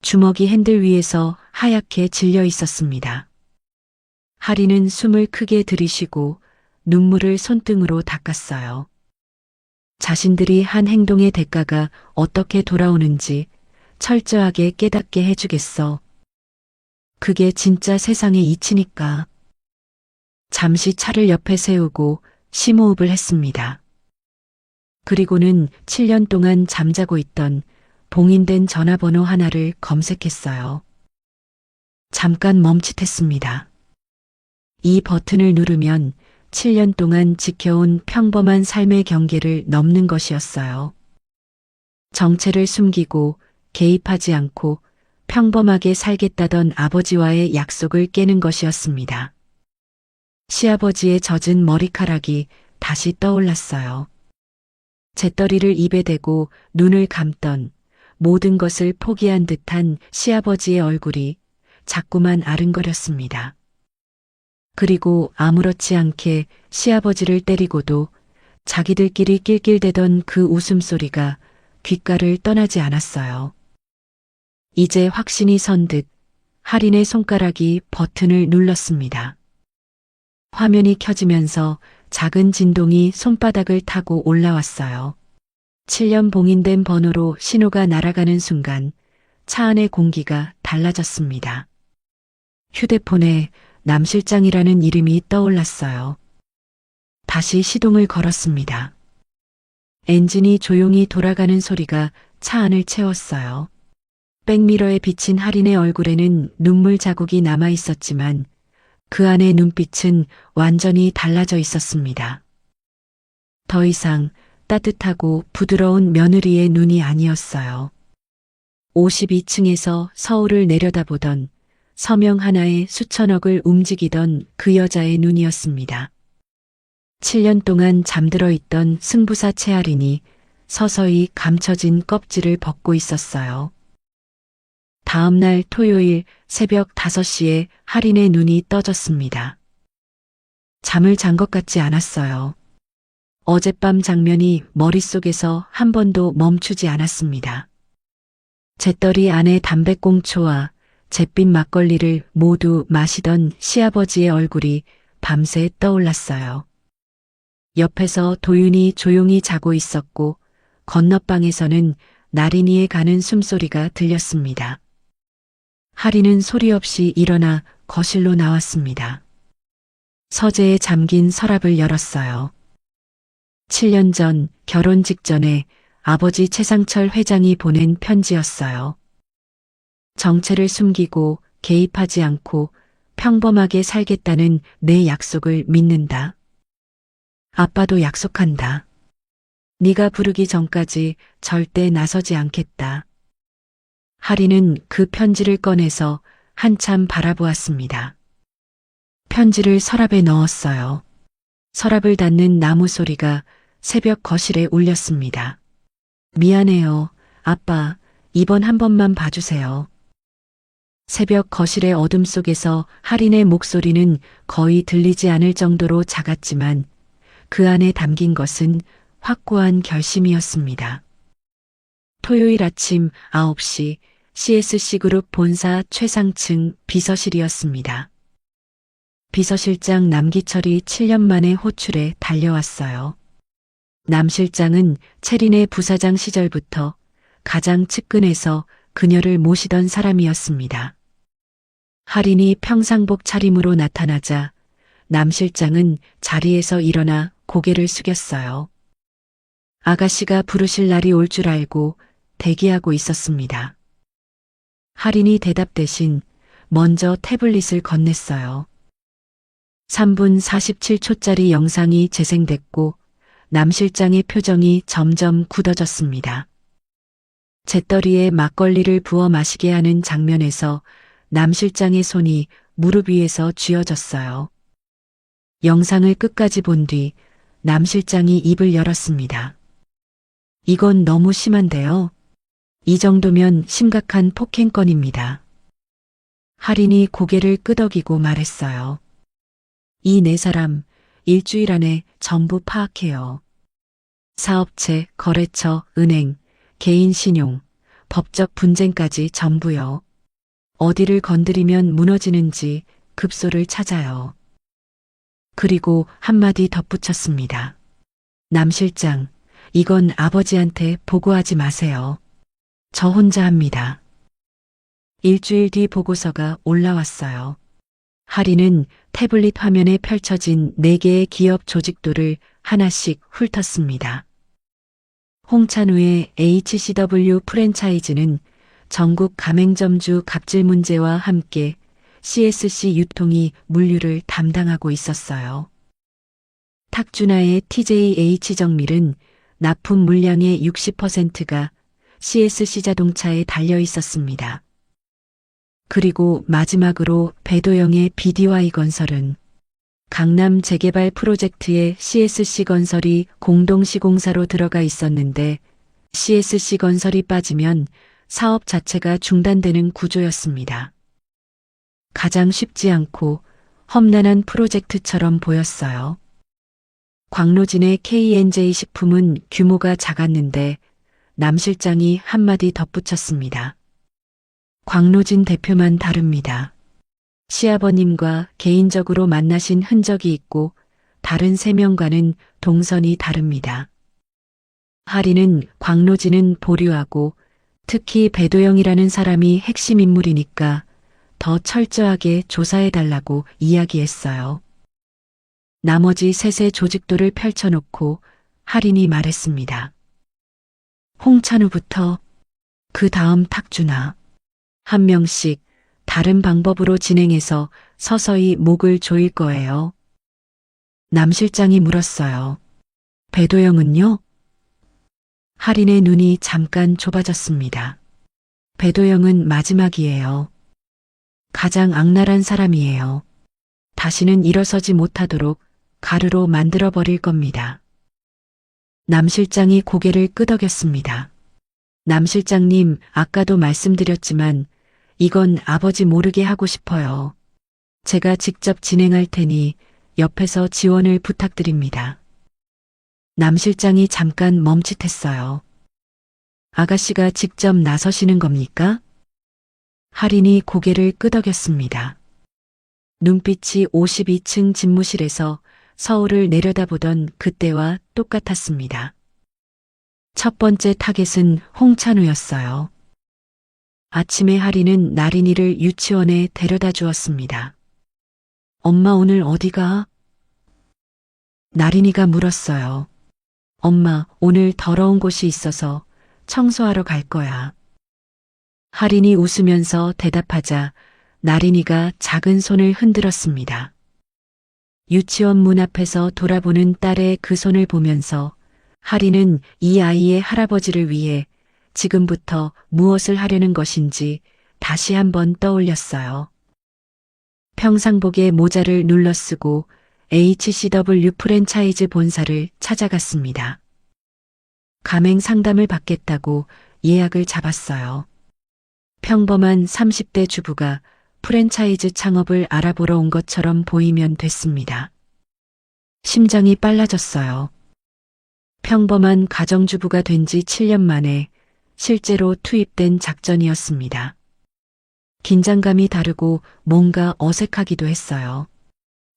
주먹이 핸들 위에서 하얗게 질려 있었습니다. 할인은 숨을 크게 들이쉬고 눈물을 손등으로 닦았어요. 자신들이 한 행동의 대가가 어떻게 돌아오는지 철저하게 깨닫게 해주겠어. 그게 진짜 세상의 이치니까. 잠시 차를 옆에 세우고 심호흡을 했습니다. 그리고는 7년 동안 잠자고 있던 봉인된 전화번호 하나를 검색했어요. 잠깐 멈칫했습니다. 이 버튼을 누르면 7년 동안 지켜온 평범한 삶의 경계를 넘는 것이었어요. 정체를 숨기고 개입하지 않고 평범하게 살겠다던 아버지와의 약속을 깨는 것이었습니다. 시아버지의 젖은 머리카락이 다시 떠올랐어요. 재떨이를 입에 대고 눈을 감던 모든 것을 포기한 듯한 시아버지의 얼굴이 자꾸만 아른거렸습니다. 그리고 아무렇지 않게 시아버지를 때리고도 자기들끼리 낄낄대던 그 웃음소리가 귓가를 떠나지 않았어요. 이제 확신이 선 듯 할인의 손가락이 버튼을 눌렀습니다. 화면이 켜지면서 작은 진동이 손바닥을 타고 올라왔어요. 7년 봉인된 번호로 신호가 날아가는 순간 차 안의 공기가 달라졌습니다. 휴대폰에 남 실장이라는 이름이 떠올랐어요. 다시 시동을 걸었습니다. 엔진이 조용히 돌아가는 소리가 차 안을 채웠어요. 백미러에 비친 할인의 얼굴에는 눈물 자국이 남아 있었지만 그 안의 눈빛은 완전히 달라져 있었습니다. 더 이상 따뜻하고 부드러운 며느리의 눈이 아니었어요. 52층에서 서울을 내려다보던 서명 하나에 수천억을 움직이던 그 여자의 눈이었습니다. 7년 동안 잠들어 있던 승부사 최할인이 서서히 감춰진 껍질을 벗고 있었어요. 다음 날 토요일 새벽 5시에 할인의 눈이 떠졌습니다. 잠을 잔 것 같지 않았어요. 어젯밤 장면이 머릿속에서 한 번도 멈추지 않았습니다. 잿더리 안에 담배꽁초와 잿빛 막걸리를 모두 마시던 시아버지의 얼굴이 밤새 떠올랐어요. 옆에서 도윤이 조용히 자고 있었고 건너방에서는 나린이의 가는 숨소리가 들렸습니다. 할인은 소리 없이 일어나 거실로 나왔습니다. 서재에 잠긴 서랍을 열었어요. 7년 전 결혼 직전에 아버지 최상철 회장이 보낸 편지였어요. 정체를 숨기고 개입하지 않고 평범하게 살겠다는 내 약속을 믿는다. 아빠도 약속한다. 네가 부르기 전까지 절대 나서지 않겠다. 할인은 그 편지를 꺼내서 한참 바라보았습니다. 편지를 서랍에 넣었어요. 서랍을 닫는 나무 소리가 새벽 거실에 울렸습니다. 미안해요, 아빠. 이번 한 번만 봐주세요. 새벽 거실의 어둠 속에서 할인의 목소리는 거의 들리지 않을 정도로 작았지만 그 안에 담긴 것은 확고한 결심이었습니다. 토요일 아침 9시 CSC그룹 본사 최상층 비서실이었습니다. 비서실장 남기철이 7년 만에 호출에 달려왔어요. 남 실장은 체린의 부사장 시절부터 가장 측근에서 그녀를 모시던 사람이었습니다. 할인이 평상복 차림으로 나타나자 남 실장은 자리에서 일어나 고개를 숙였어요. 아가씨가 부르실 날이 올 줄 알고 대기하고 있었습니다. 할인이 대답 대신 먼저 태블릿을 건넸어요. 3분 47초짜리 영상이 재생됐고 남 실장의 표정이 점점 굳어졌습니다. 잿더리에 막걸리를 부어 마시게 하는 장면에서 남 실장의 손이 무릎 위에서 쥐어졌어요. 영상을 끝까지 본 뒤 남 실장이 입을 열었습니다. 이건 너무 심한데요. 이 정도면 심각한 폭행건입니다. 할인이 고개를 끄덕이고 말했어요. 이 네 사람 일주일 안에 전부 파악해요. 사업체, 거래처, 은행, 개인 신용, 법적 분쟁까지 전부요. 어디를 건드리면 무너지는지 급소를 찾아요. 그리고 한마디 덧붙였습니다. 남 실장, 이건 아버지한테 보고하지 마세요. 저 혼자 합니다. 일주일 뒤 보고서가 올라왔어요. 할인은 태블릿 화면에 펼쳐진 4개의 기업 조직도를 하나씩 훑었습니다. 홍찬우의 HCW 프랜차이즈는 전국 가맹점주 갑질 문제와 함께 CSC 유통이 물류를 담당하고 있었어요. 탁준하의 TJH 정밀은 납품 물량의 60%가 CSC 자동차에 달려 있었습니다. 그리고 마지막으로 배도영의 BDY 건설은 강남 재개발 프로젝트에 CSC 건설이 공동시공사로 들어가 있었는데 CSC 건설이 빠지면 사업 자체가 중단되는 구조였습니다. 가장 쉽지 않고 험난한 프로젝트처럼 보였어요. 광로진의 K&J 식품은 규모가 작았는데 남 실장이 한마디 덧붙였습니다. 광로진 대표만 다릅니다. 시아버님과 개인적으로 만나신 흔적이 있고 다른 3명과는 동선이 다릅니다. 하리는 광로진은 보류하고 특히 배도영이라는 사람이 핵심 인물이니까 더 철저하게 조사해달라고 이야기했어요. 나머지 셋의 조직도를 펼쳐놓고 하린이 말했습니다. 홍찬우부터 그 다음 탁준하. 한 명씩 다른 방법으로 진행해서 서서히 목을 조일 거예요. 남 실장이 물었어요. 배도영은요? 하린의 눈이 잠깐 좁아졌습니다. 배도영은 마지막이에요. 가장 악랄한 사람이에요. 다시는 일어서지 못하도록 가루로 만들어버릴 겁니다. 남 실장이 고개를 끄덕였습니다. 남 실장님, 아까도 말씀드렸지만 이건 아버지 모르게 하고 싶어요. 제가 직접 진행할 테니 옆에서 지원을 부탁드립니다. 남 실장이 잠깐 멈칫했어요. 아가씨가 직접 나서시는 겁니까? 하린이 고개를 끄덕였습니다. 눈빛이 52층 집무실에서 서울을 내려다보던 그때와 똑같았습니다. 첫 번째 타겟은 홍찬우였어요. 아침에 하린은 나린이를 유치원에 데려다 주었습니다. 엄마 오늘 어디가? 나린이가 물었어요. 엄마, 오늘 더러운 곳이 있어서 청소하러 갈 거야. 하린이 웃으면서 대답하자 나린이가 작은 손을 흔들었습니다. 유치원 문 앞에서 돌아보는 딸의 그 손을 보면서 하린은 이 아이의 할아버지를 위해 지금부터 무엇을 하려는 것인지 다시 한번 떠올렸어요. 평상복에 모자를 눌러쓰고 HCW 프랜차이즈 본사를 찾아갔습니다. 가맹 상담을 받겠다고 예약을 잡았어요. 평범한 30대 주부가 프랜차이즈 창업을 알아보러 온 것처럼 보이면 됐습니다. 심장이 빨라졌어요. 평범한 가정주부가 된 지 7년 만에 실제로 투입된 작전이었습니다. 긴장감이 다르고 뭔가 어색하기도 했어요.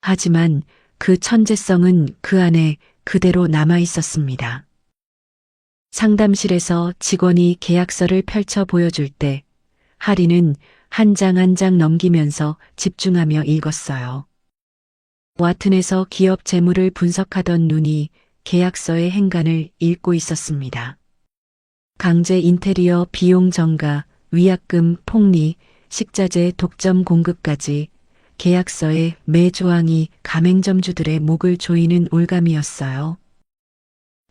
하지만 그 천재성은 그 안에 그대로 남아 있었습니다. 상담실에서 직원이 계약서를 펼쳐 보여줄 때 하린은 한 장 한 장 넘기면서 집중하며 읽었어요. 와튼에서 기업 재무를 분석하던 눈이 계약서의 행간을 읽고 있었습니다. 강제 인테리어 비용 전가, 위약금 폭리, 식자재 독점 공급까지 계약서의 매 조항이 가맹점주들의 목을 조이는 올감이었어요.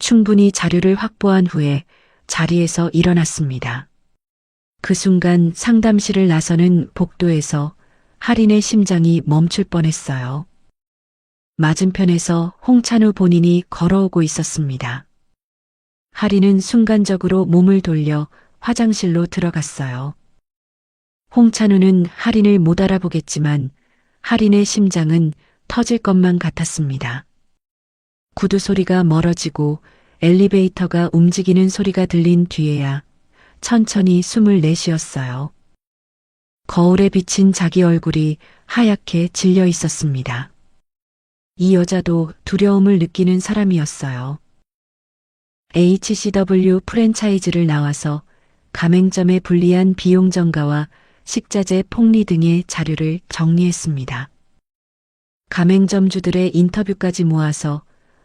충분히 자료를 확보한 후에 자리에서 일어났습니다. 그 순간 상담실을 나서는 복도에서 하린의 심장이 멈출 뻔했어요. 맞은편에서 홍찬우 본인이 걸어오고 있었습니다. 하린은 순간적으로 몸을 돌려 화장실로 들어갔어요. 홍찬우는 하린을 못 알아보겠지만 하린의 심장은 터질 것만 같았습니다. 구두 소리가 멀어지고 엘리베이터가 움직이는 소리가 들린 뒤에야 천천히 숨을 내쉬었어요. 거울에 비친 자기 얼굴이 하얗게 질려 있었습니다. 이 여자도 두려움을 느끼는 사람이었어요. HCW 프랜차이즈를 나와서 가맹점의 불리한 비용 전가와 식자재 폭리 등의 자료를 정리했습니다. 가맹점주들의 인터뷰까지 모아서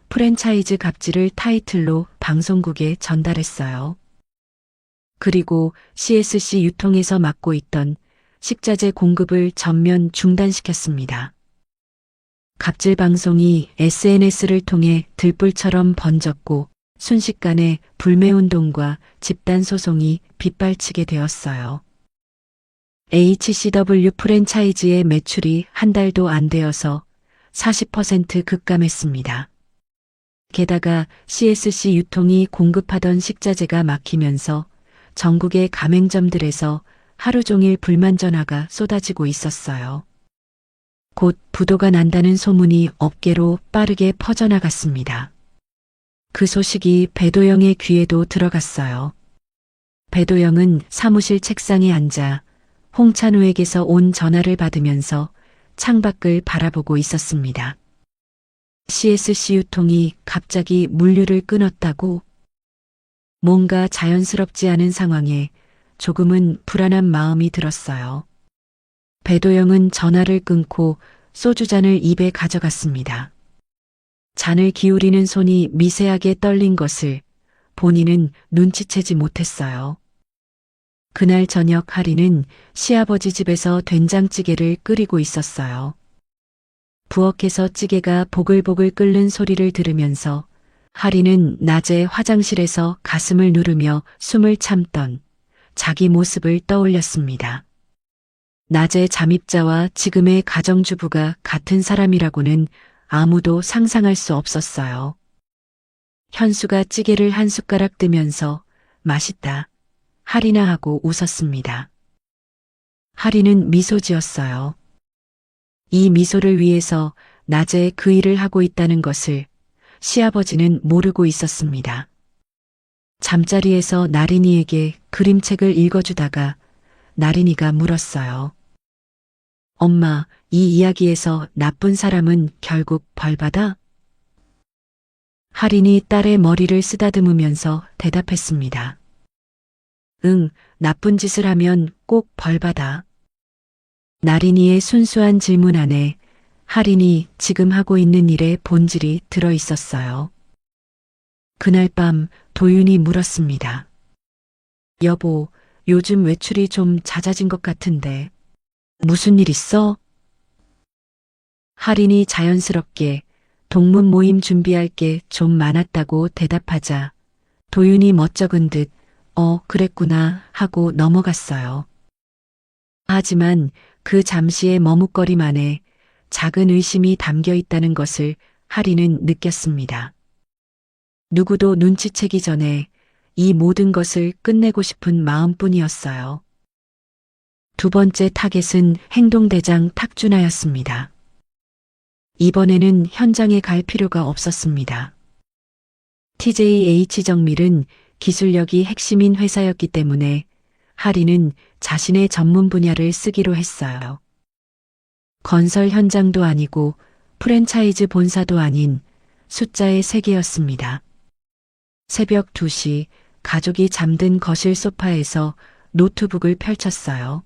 프랜차이즈 갑질을 타이틀로 방송국에 전달했어요. 그리고 CSC 유통에서 맡고 있던 식자재 공급을 전면 중단시켰습니다. 갑질 방송이 SNS를 통해 들불처럼 번졌고 순식간에 불매운동과 집단소송이 빗발치게 되었어요. HCW 프랜차이즈의 매출이 한 달도 안 되어서 40% 급감했습니다. 게다가 CSC 유통이 공급하던 식자재가 막히면서 전국의 가맹점들에서 하루 종일 불만 전화가 쏟아지고 있었어요. 곧 부도가 난다는 소문이 업계로 빠르게 퍼져나갔습니다. 그 소식이 배도영의 귀에도 들어갔어요. 배도영은 사무실 책상에 앉아 홍찬우에게서 온 전화를 받으면서 창밖을 바라보고 있었습니다. CSC 유통이 갑자기 물류를 끊었다고? 뭔가 자연스럽지 않은 상황에 조금은 불안한 마음이 들었어요. 배도영은 전화를 끊고 소주잔을 입에 가져갔습니다. 잔을 기울이는 손이 미세하게 떨린 것을 본인은 눈치채지 못했어요. 그날 저녁 하리는 시아버지 집에서 된장찌개를 끓이고 있었어요. 부엌에서 찌개가 보글보글 끓는 소리를 들으면서 하리는 낮에 화장실에서 가슴을 누르며 숨을 참던 자기 모습을 떠올렸습니다. 낮의 잠입자와 지금의 가정주부가 같은 사람이라고는 아무도 상상할 수 없었어요. 현수가 찌개를 한 숟가락 뜨면서 맛있다, 하리나 하고 웃었습니다. 하리는 미소 지었어요. 이 미소를 위해서 낮에 그 일을 하고 있다는 것을 시아버지는 모르고 있었습니다. 잠자리에서 나린이에게 그림책을 읽어주다가 나린이가 물었어요. 엄마, 이 이야기에서 나쁜 사람은 결국 벌받아? 하린이 딸의 머리를 쓰다듬으면서 대답했습니다. 응, 나쁜 짓을 하면 꼭 벌받아. 나린이의 순수한 질문 안에 하린이 지금 하고 있는 일의 본질이 들어 있었어요. 그날 밤 도윤이 물었습니다. 여보, 요즘 외출이 좀 잦아진 것 같은데 무슨 일 있어? 하린이 자연스럽게 동문 모임 준비할 게 좀 많았다고 대답하자 도윤이 멋쩍은 듯 그랬구나 하고 넘어갔어요. 하지만 그 잠시의 머뭇거림 안에 작은 의심이 담겨 있다는 것을 하리는 느꼈습니다. 누구도 눈치채기 전에 이 모든 것을 끝내고 싶은 마음뿐이었어요. 두 번째 타겟은 행동대장 탁준하였습니다. 이번에는 현장에 갈 필요가 없었습니다. TJH정밀은 기술력이 핵심인 회사였기 때문에 하리는 자신의 전문 분야를 쓰기로 했어요. 건설 현장도 아니고 프랜차이즈 본사도 아닌 숫자의 세계였습니다. 새벽 2시 가족이 잠든 거실 소파에서 노트북을 펼쳤어요.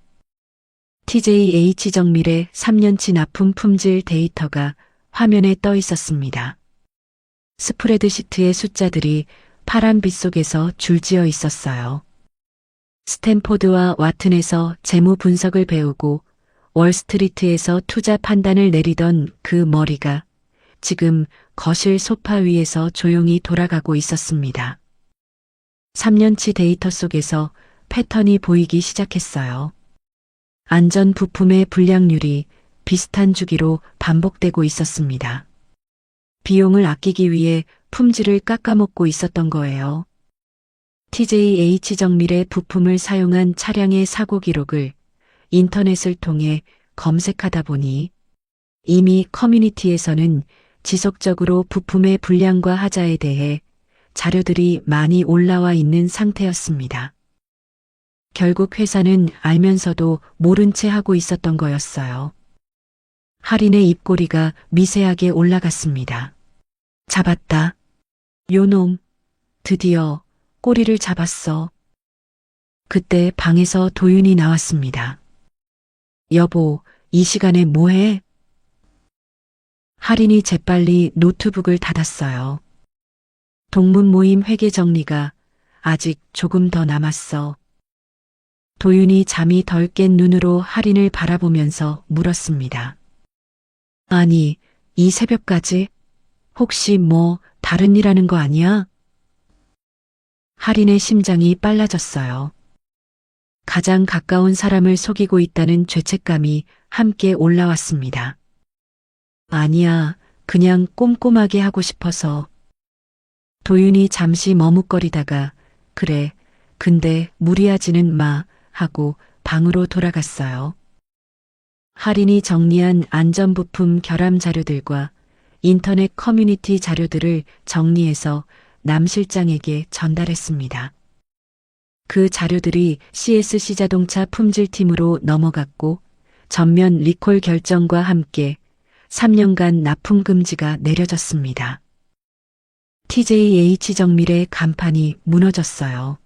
TJH정밀의 3년치 납품 품질 데이터가 화면에 떠 있었습니다. 스프레드시트의 숫자들이 파란 빛 속에서 줄지어 있었어요. 스탠포드와 와튼에서 재무 분석을 배우고 월스트리트에서 투자 판단을 내리던 그 머리가 지금 거실 소파 위에서 조용히 돌아가고 있었습니다. 3년치 데이터 속에서 패턴이 보이기 시작했어요. 안전 부품의 불량률이 비슷한 주기로 반복되고 있었습니다. 비용을 아끼기 위해 품질을 깎아먹고 있었던 거예요. TJH정밀의 부품을 사용한 차량의 사고 기록을 인터넷을 통해 검색하다 보니 이미 커뮤니티에서는 지속적으로 부품의 불량과 하자에 대해 자료들이 많이 올라와 있는 상태였습니다. 결국 회사는 알면서도 모른 채 하고 있었던 거였어요. 할인의 입꼬리가 미세하게 올라갔습니다. 잡았다. 요놈, 드디어 꼬리를 잡았어. 그때 방에서 도윤이 나왔습니다. 여보, 이 시간에 뭐해? 할인이 재빨리 노트북을 닫았어요. 동문 모임 회계 정리가 아직 조금 더 남았어. 도윤이 잠이 덜 깬 눈으로 할인을 바라보면서 물었습니다. 아니, 이 새벽까지? 혹시 뭐 다른 일 하는 거 아니야? 할인의 심장이 빨라졌어요. 가장 가까운 사람을 속이고 있다는 죄책감이 함께 올라왔습니다. 아니야, 그냥 꼼꼼하게 하고 싶어서. 도윤이 잠시 머뭇거리다가 그래, 근데 무리하지는 마 하고 방으로 돌아갔어요. 할인이 정리한 안전부품 결함 자료들과 인터넷 커뮤니티 자료들을 정리해서 남 실장에게 전달했습니다. 그 자료들이 CSC 자동차 품질팀으로 넘어갔고 전면 리콜 결정과 함께 3년간 납품 금지가 내려졌습니다. TJH 정밀의 간판이 무너졌어요.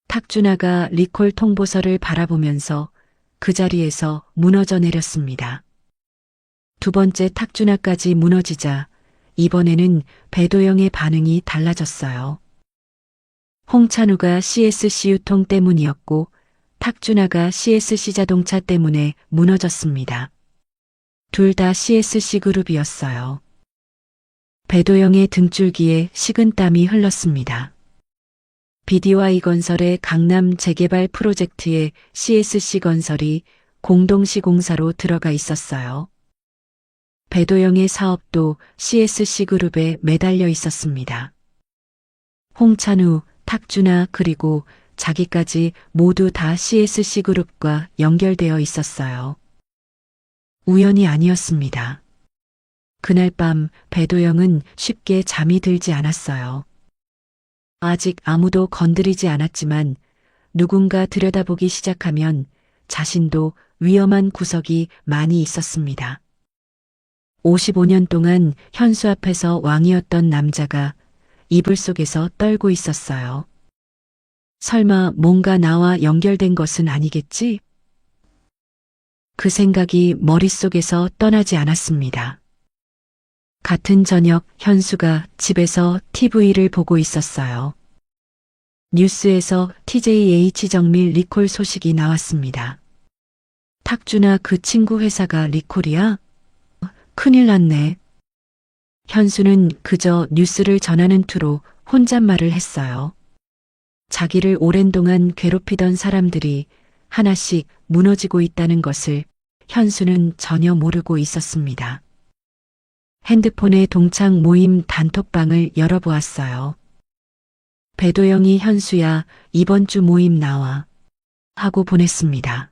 탁준하가 리콜 통보서를 바라보면서 그 자리에서 무너져 내렸습니다. 두 번째 탁준하까지 무너지자 이번에는 배도영의 반응이 달라졌어요. 홍찬우가 CSC 유통 때문이었고 탁준하가 CSC 자동차 때문에 무너졌습니다. 둘 다 CSC 그룹이었어요. 배도영의 등줄기에 식은땀이 흘렀습니다. BDY 건설의 강남 재개발 프로젝트에 CSC 건설이 공동시공사로 들어가 있었어요. 배도영의 사업도 CSC 그룹에 매달려 있었습니다. 홍찬우, 탁준하 그리고 자기까지 모두 다 CSC 그룹과 연결되어 있었어요. 우연이 아니었습니다. 그날 밤 배도영은 쉽게 잠이 들지 않았어요. 아직 아무도 건드리지 않았지만 누군가 들여다보기 시작하면 자신도 위험한 구석이 많이 있었습니다. 55년 동안 현수 앞에서 왕이었던 남자가 이불 속에서 떨고 있었어요. 설마 뭔가 나와 연결된 것은 아니겠지? 그 생각이 머릿속에서 떠나지 않았습니다. 같은 저녁 현수가 집에서 TV를 보고 있었어요. 뉴스에서 TJH 정밀 리콜 소식이 나왔습니다. 탁준하 그 친구 회사가 리콜이야? 큰일 났네. 현수는 그저 뉴스를 전하는 투로 혼잣말을 했어요. 자기를 오랜 동안 괴롭히던 사람들이 하나씩 무너지고 있다는 것을 현수는 전혀 모르고 있었습니다. 핸드폰에 동창 모임 단톡방을 열어보았어요. 배도영이 현수야 이번 주 모임 나와 하고 보냈습니다.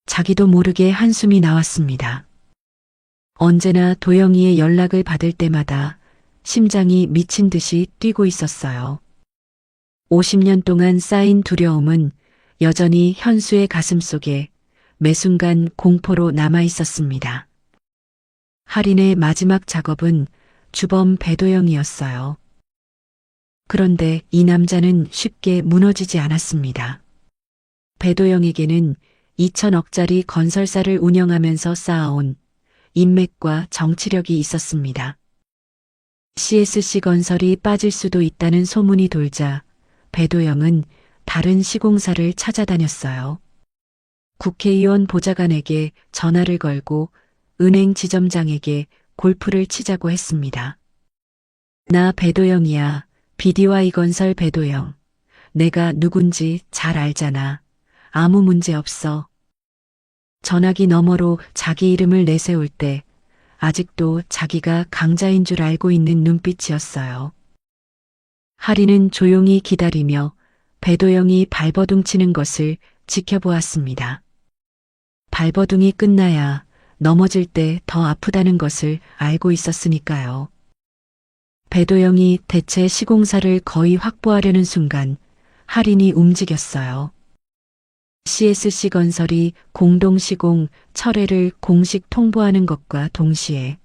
자기도 모르게 한숨이 나왔습니다. 언제나 도영이의 연락을 받을 때마다 심장이 미친 듯이 뛰고 있었어요. 50년 동안 쌓인 두려움은 여전히 현수의 가슴 속에 매 순간 공포로 남아 있었습니다. 할인의 마지막 작업은 주범 배도영이었어요. 그런데 이 남자는 쉽게 무너지지 않았습니다. 배도영에게는 2천억짜리 건설사를 운영하면서 쌓아온 인맥과 정치력이 있었습니다. CSC 건설이 빠질 수도 있다는 소문이 돌자 배도영은 다른 시공사를 찾아다녔어요. 국회의원 보좌관에게 전화를 걸고 은행 지점장에게 골프를 치자고 했습니다. 나 배도영이야. BDY 건설 배도영. 내가 누군지 잘 알잖아. 아무 문제 없어. 전화기 너머로 자기 이름을 내세울 때 아직도 자기가 강자인 줄 알고 있는 눈빛이었어요. 할인은 조용히 기다리며 배도영이 발버둥 치는 것을 지켜보았습니다. 발버둥이 끝나야 넘어질 때 더 아프다는 것을 알고 있었으니까요. 배도영이 대체 시공사를 거의 확보하려는 순간 할인이 움직였어요. CSC 건설이 공동시공 철회를 공식 통보하는 것과 동시에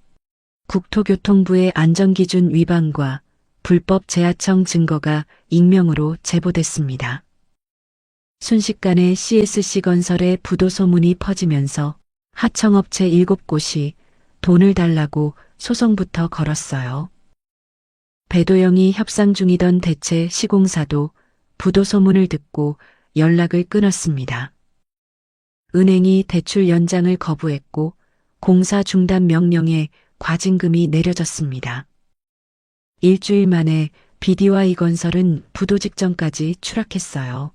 국토교통부의 안전기준 위반과 불법 재하청 증거가 익명으로 제보됐습니다. 순식간에 CSC 건설의 부도 소문이 퍼지면서 하청업체 7곳이 돈을 달라고 소송부터 걸었어요. 배도영이 협상 중이던 대체 시공사도 부도 소문을 듣고 연락을 끊었습니다. 은행이 대출 연장을 거부했고 공사 중단 명령에 과징금이 내려졌습니다. 일주일 만에 BDY 건설은 부도 직전까지 추락했어요.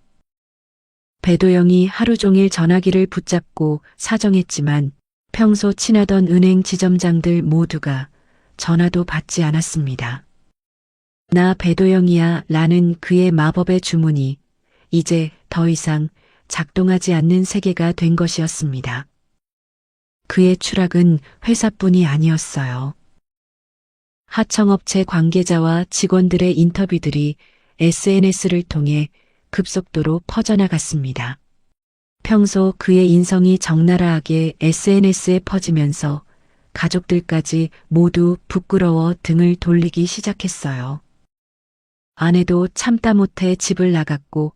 배도영이 하루 종일 전화기를 붙잡고 사정했지만 평소 친하던 은행 지점장들 모두가 전화도 받지 않았습니다. 나 배도영이야 라는 그의 마법의 주문이 이제 더 이상 작동하지 않는 세계가 된 것이었습니다. 그의 추락은 회사뿐이 아니었어요. 하청업체 관계자와 직원들의 인터뷰들이 SNS를 통해 급속도로 퍼져나갔습니다. 평소 그의 인성이 적나라하게 SNS에 퍼지면서 가족들까지 모두 부끄러워 등을 돌리기 시작했어요. 아내도 참다 못해 집을 나갔고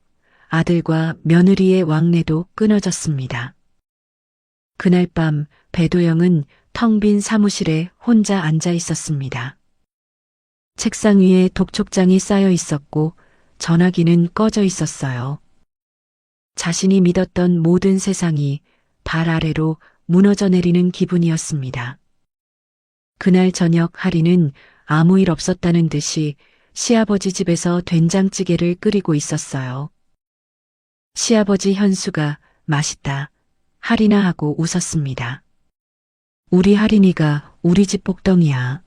아들과 며느리의 왕래도 끊어졌습니다. 그날 밤 배도영은 텅 빈 사무실에 혼자 앉아 있었습니다. 책상 위에 독촉장이 쌓여 있었고 전화기는 꺼져 있었어요. 자신이 믿었던 모든 세상이 발 아래로 무너져 내리는 기분이었습니다. 그날 저녁 하리는 아무 일 없었다는 듯이 시아버지 집에서 된장찌개를 끓이고 있었어요. 시아버지 현수가 맛있다, 하리나 하고 웃었습니다. 우리 하린이가 우리 집 복덩이야.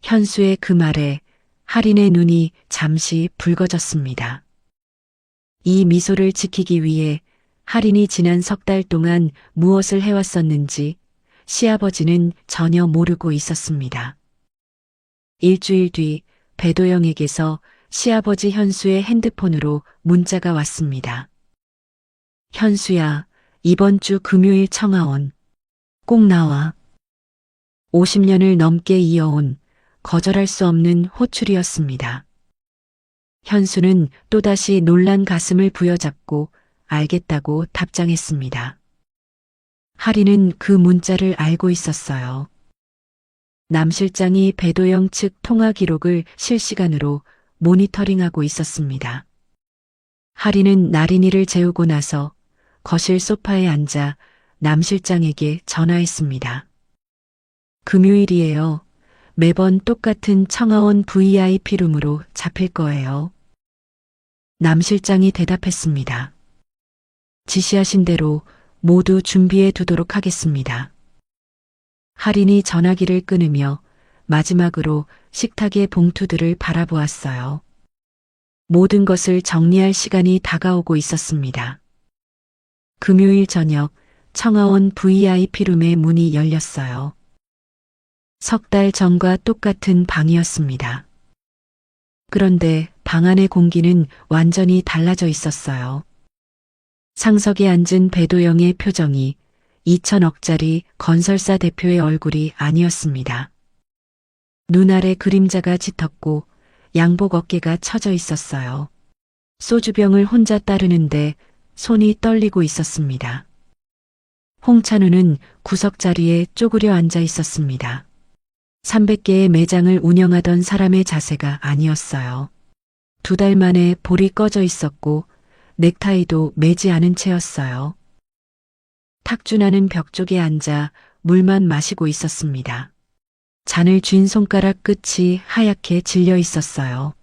현수의 그 말에 하린의 눈이 잠시 붉어졌습니다. 이 미소를 지키기 위해 하린이 지난 석 달 동안 무엇을 해왔었는지 시아버지는 전혀 모르고 있었습니다. 일주일 뒤 배도영에게서 시아버지 현수의 핸드폰으로 문자가 왔습니다. 현수야, 이번 주 금요일 청하원. 꼭 나와. 50년을 넘게 이어온 거절할 수 없는 호출이었습니다. 현수는 또다시 놀란 가슴을 부여잡고 알겠다고 답장했습니다. 하리는 그 문자를 알고 있었어요. 남 실장이 배도영 측 통화 기록을 실시간으로 모니터링하고 있었습니다. 하리는 나린이를 재우고 나서 거실 소파에 앉아 남 실장에게 전화했습니다. 금요일이에요. 매번 똑같은 청하원 VIP룸으로 잡힐 거예요. 남 실장이 대답했습니다. 지시하신 대로 모두 준비해 두도록 하겠습니다. 하린이 전화기를 끊으며 마지막으로 식탁의 봉투들을 바라보았어요. 모든 것을 정리할 시간이 다가오고 있었습니다. 금요일 저녁 청하원 VIP룸의 문이 열렸어요. 석 달 전과 똑같은 방이었습니다. 그런데 방 안의 공기는 완전히 달라져 있었어요. 상석에 앉은 배도영의 표정이 2천억짜리 건설사 대표의 얼굴이 아니었습니다. 눈 아래 그림자가 짙었고 양복 어깨가 처져 있었어요. 소주병을 혼자 따르는데 손이 떨리고 있었습니다. 홍찬우는 구석자리에 쪼그려 앉아 있었습니다. 300개의 매장을 운영하던 사람의 자세가 아니었어요. 2달 만에 볼이 꺼져 있었고 넥타이도 매지 않은 채였어요. 탁준하는 벽 쪽에 앉아 물만 마시고 있었습니다. 잔을 쥔 손가락 끝이 하얗게 질려 있었어요.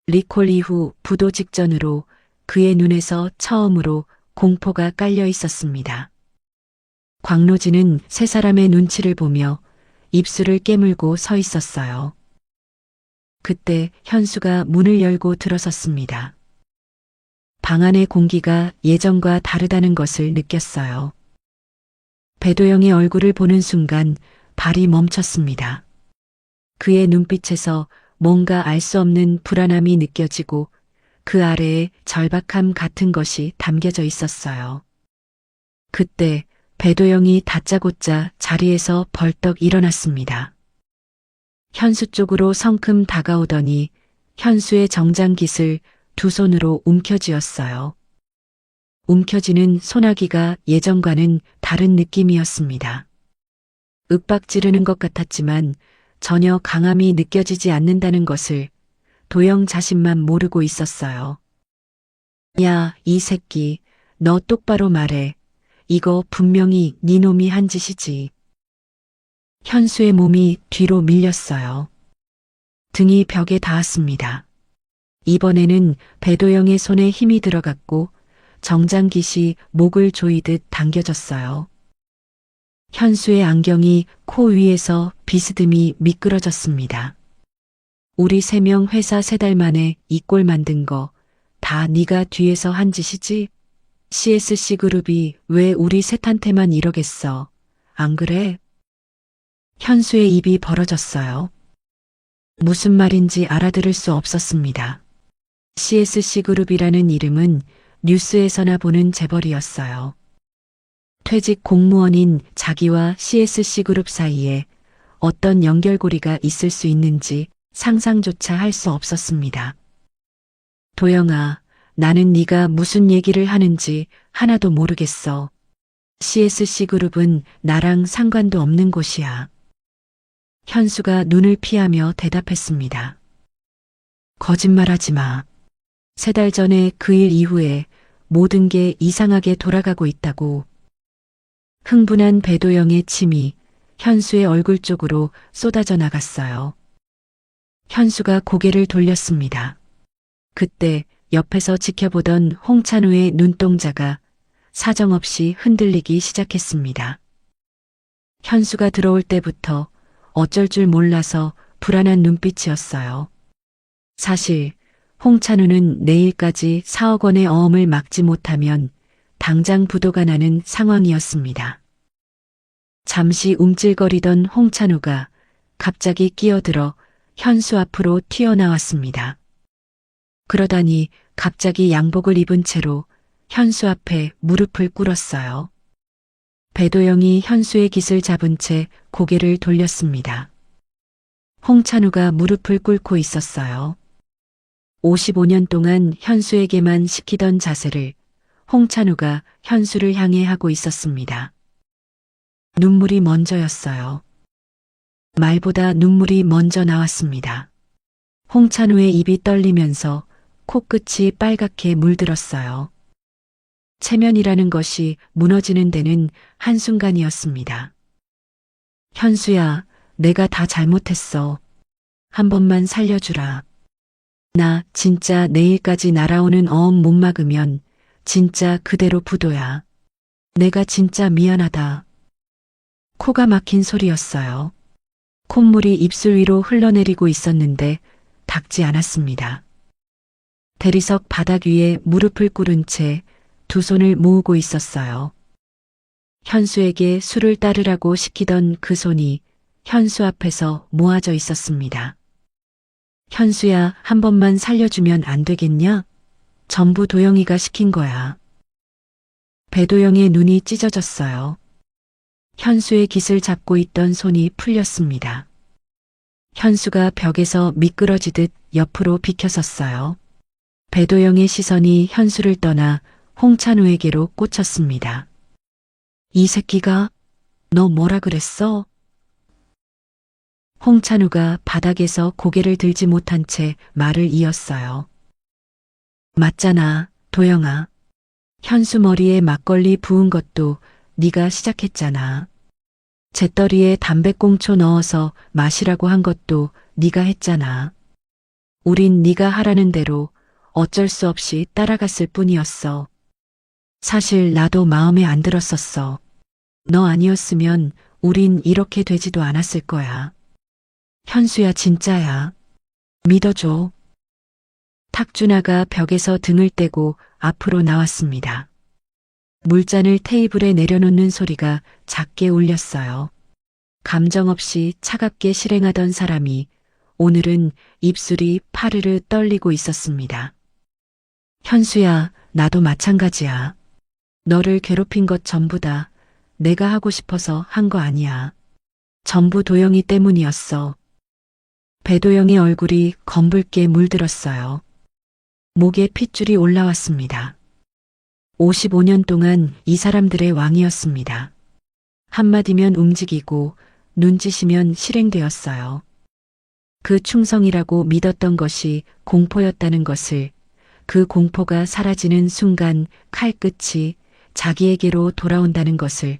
리콜 이후 부도 직전으로 그의 눈에서 처음으로 공포가 깔려 있었습니다. 광로진은 세 사람의 눈치를 보며 입술을 깨물고 서 있었어요. 그때 현수가 문을 열고 들어섰습니다. 방 안의 공기가 예전과 다르다는 것을 느꼈어요. 배도영의 얼굴을 보는 순간 발이 멈췄습니다. 그의 눈빛에서 뭔가 알 수 없는 불안함이 느껴지고 그 아래에 절박함 같은 것이 담겨져 있었어요. 그때 배도영이 다짜고짜 자리에서 벌떡 일어났습니다. 현수 쪽으로 성큼 다가오더니 현수의 정장깃을 두 손으로 움켜쥐었어요. 움켜쥐는 소나기가 예전과는 다른 느낌이었습니다. 윽박 지르는 것 같았지만 전혀 강함이 느껴지지 않는다는 것을 도영 자신만 모르고 있었어요. 야, 이 새끼, 너 똑바로 말해. 이거 분명히 네 놈이 한 짓이지. 현수의 몸이 뒤로 밀렸어요. 등이 벽에 닿았습니다. 이번에는 배도영의 손에 힘이 들어갔고 정장깃이 목을 조이듯 당겨졌어요. 현수의 안경이 코 위에서 비스듬히 미끄러졌습니다. 우리 3명 회사 3달 만에 이 꼴 만든 거 다 네가 뒤에서 한 짓이지? CSC 그룹이 왜 우리 셋한테만 이러겠어? 안 그래? 현수의 입이 벌어졌어요. 무슨 말인지 알아들을 수 없었습니다. CSC 그룹이라는 이름은 뉴스에서나 보는 재벌이었어요. 퇴직 공무원인 자기와 CSC 그룹 사이에 어떤 연결고리가 있을 수 있는지 상상조차 할 수 없었습니다. 도영아, 나는 네가 무슨 얘기를 하는지 하나도 모르겠어. CSC 그룹은 나랑 상관도 없는 곳이야. 현수가 눈을 피하며 대답했습니다. 거짓말하지 마. 3달 전에 그 일 이후에 모든 게 이상하게 돌아가고 있다고. 흥분한 배도영의 침이 현수의 얼굴 쪽으로 쏟아져 나갔어요. 현수가 고개를 돌렸습니다. 그때 옆에서 지켜보던 홍찬우의 눈동자가 사정없이 흔들리기 시작했습니다. 현수가 들어올 때부터 어쩔 줄 몰라서 불안한 눈빛이었어요. 사실 홍찬우는 내일까지 4억 원의 어음을 막지 못하면 당장 부도가 나는 상황이었습니다. 잠시 움찔거리던 홍찬우가 갑자기 끼어들어 현수 앞으로 튀어나왔습니다. 그러다니 갑자기 양복을 입은 채로 현수 앞에 무릎을 꿇었어요. 배도영이 현수의 깃을 잡은 채 고개를 돌렸습니다. 홍찬우가 무릎을 꿇고 있었어요. 55년 동안 현수에게만 시키던 자세를 홍찬우가 현수를 향해 하고 있었습니다. 눈물이 먼저였어요. 말보다 눈물이 먼저 나왔습니다. 홍찬우의 입이 떨리면서 코끝이 빨갛게 물들었어요. 체면이라는 것이 무너지는 데는 한순간이었습니다. 현수야, 내가 다 잘못했어. 한 번만 살려주라. 나 진짜 내일까지 날아오는 어음 못 막으면 진짜 그대로 부도야. 내가 진짜 미안하다. 코가 막힌 소리였어요. 콧물이 입술 위로 흘러내리고 있었는데 닿지 않았습니다. 대리석 바닥 위에 무릎을 꿇은 채 두 손을 모으고 있었어요. 현수에게 술을 따르라고 시키던 그 손이 현수 앞에서 모아져 있었습니다. 현수야, 한 번만 살려주면 안 되겠냐? 전부 도영이가 시킨 거야. 배도영의 눈이 찢어졌어요. 현수의 깃을 잡고 있던 손이 풀렸습니다. 현수가 벽에서 미끄러지듯 옆으로 비켜섰어요. 배도영의 시선이 현수를 떠나 홍찬우에게로 꽂혔습니다. 이 새끼가 너 뭐라 그랬어? 홍찬우가 바닥에서 고개를 들지 못한 채 말을 이었어요. 맞잖아, 도영아. 현수 머리에 막걸리 부은 것도 네가 시작했잖아. 잿더리에 담배꽁초 넣어서 마시라고 한 것도 네가 했잖아. 우린 네가 하라는 대로 어쩔 수 없이 따라갔을 뿐이었어. 사실 나도 마음에 안 들었었어. 너 아니었으면 우린 이렇게 되지도 않았을 거야. 현수야, 진짜야. 믿어줘. 탁준아가 벽에서 등을 떼고 앞으로 나왔습니다. 물잔을 테이블에 내려놓는 소리가 작게 울렸어요. 감정 없이 차갑게 실행하던 사람이 오늘은 입술이 파르르 떨리고 있었습니다. 현수야, 나도 마찬가지야. 너를 괴롭힌 것 전부 다 내가 하고 싶어서 한 거 아니야. 전부 도영이 때문이었어. 배도영의 얼굴이 검붉게 물들었어요. 목에 핏줄이 올라왔습니다. 55년 동안 이 사람들의 왕이었습니다. 한마디면 움직이고 눈짓이면 실행되었어요. 그 충성이라고 믿었던 것이 공포였다는 것을, 그 공포가 사라지는 순간 칼끝이 자기에게로 돌아온다는 것을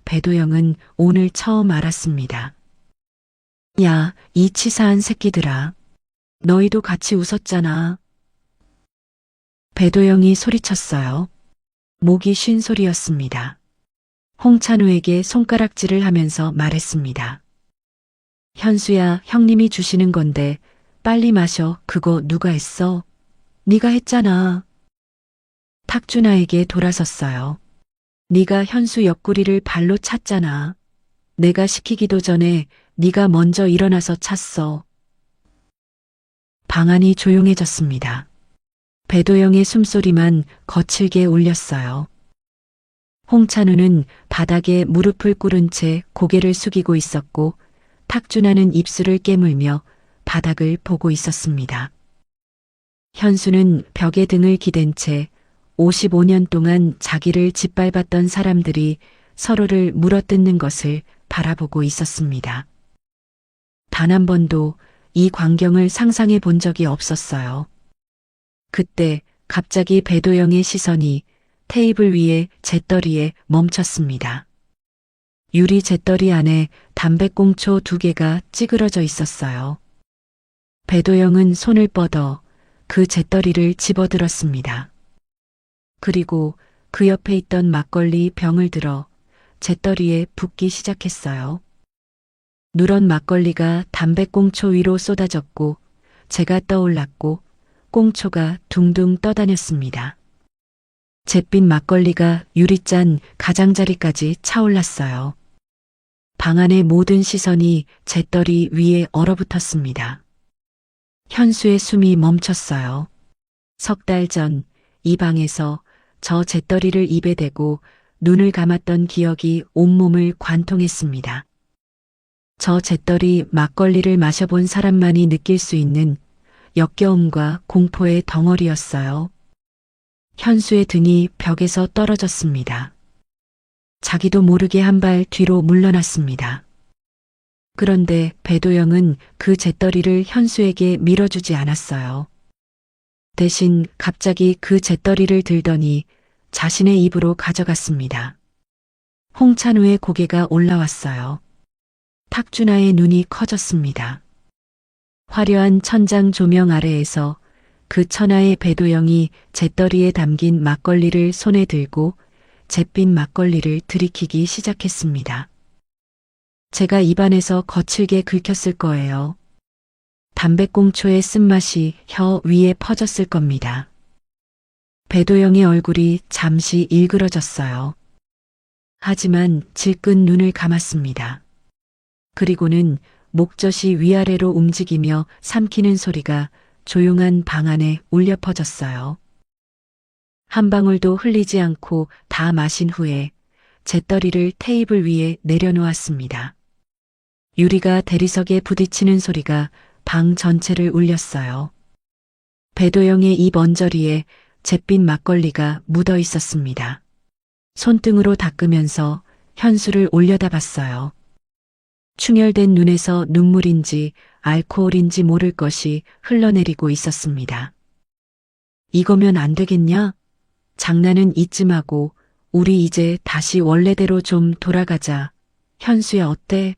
배도영은 오늘 처음 알았습니다. 야, 이 치사한 새끼들아. 너희도 같이 웃었잖아. 배도영이 소리쳤어요. 목이 쉰 소리였습니다. 홍찬우에게 손가락질을 하면서 말했습니다. 현수야, 형님이 주시는 건데 빨리 마셔. 그거 누가 했어? 네가 했잖아. 탁준아에게 돌아섰어요. 네가 현수 옆구리를 발로 찼잖아. 내가 시키기도 전에 네가 먼저 일어나서 찼어. 방 안이 조용해졌습니다. 배도영의 숨소리만 거칠게 울렸어요. 홍찬우는 바닥에 무릎을 꿇은 채 고개를 숙이고 있었고 탁준아는 입술을 깨물며 바닥을 보고 있었습니다. 현수는 벽에 등을 기댄 채 55년 동안 자기를 짓밟았던 사람들이 서로를 물어뜯는 것을 바라보고 있었습니다. 단 한 번도 이 광경을 상상해 본 적이 없었어요. 그때 갑자기 배도영의 시선이 테이블 위에 잿더리에 멈췄습니다. 유리 잿더리 안에 담배꽁초 2개가 찌그러져 있었어요. 배도영은 손을 뻗어 그 잿더리를 집어들었습니다. 그리고 그 옆에 있던 막걸리 병을 들어 잿더리에 붓기 시작했어요. 누런 막걸리가 담배꽁초 위로 쏟아졌고 재가 떠올랐고 꽁초가 둥둥 떠다녔습니다. 잿빛 막걸리가 유리잔 가장자리까지 차올랐어요. 방 안의 모든 시선이 잿더리 위에 얼어붙었습니다. 현수의 숨이 멈췄어요. 석 달 전 이 방에서 저 잿더리를 입에 대고 눈을 감았던 기억이 온몸을 관통했습니다. 저 잿더리 막걸리를 마셔본 사람만이 느낄 수 있는 역겨움과 공포의 덩어리였어요. 현수의 등이 벽에서 떨어졌습니다. 자기도 모르게 한 발 뒤로 물러났습니다. 그런데 배도영은 그 잿더리를 현수에게 밀어주지 않았어요. 대신 갑자기 그 잿더리를 들더니 자신의 입으로 가져갔습니다. 홍찬우의 고개가 올라왔어요. 탁준아의 눈이 커졌습니다. 화려한 천장 조명 아래에서 그 천하의 배도영이 잿더리에 담긴 막걸리를 손에 들고 잿빛 막걸리를 들이키기 시작했습니다. 제가 입안에서 거칠게 긁혔을 거예요. 담배꽁초의 쓴맛이 혀 위에 퍼졌을 겁니다. 배도영의 얼굴이 잠시 일그러졌어요. 하지만 질끈 눈을 감았습니다. 그리고는 목젖이 위아래로 움직이며 삼키는 소리가 조용한 방 안에 울려 퍼졌어요. 한 방울도 흘리지 않고 다 마신 후에 잿더리를 테이블 위에 내려놓았습니다. 유리가 대리석에 부딪히는 소리가 방 전체를 울렸어요. 배도영의 입 언저리에 잿빛 막걸리가 묻어 있었습니다. 손등으로 닦으면서 현수를 올려다봤어요. 충혈된 눈에서 눈물인지 알코올인지 모를 것이 흘러내리고 있었습니다. 이거면 안 되겠냐? 장난은 이쯤하고 우리 이제 다시 원래대로 좀 돌아가자. 현수야 어때?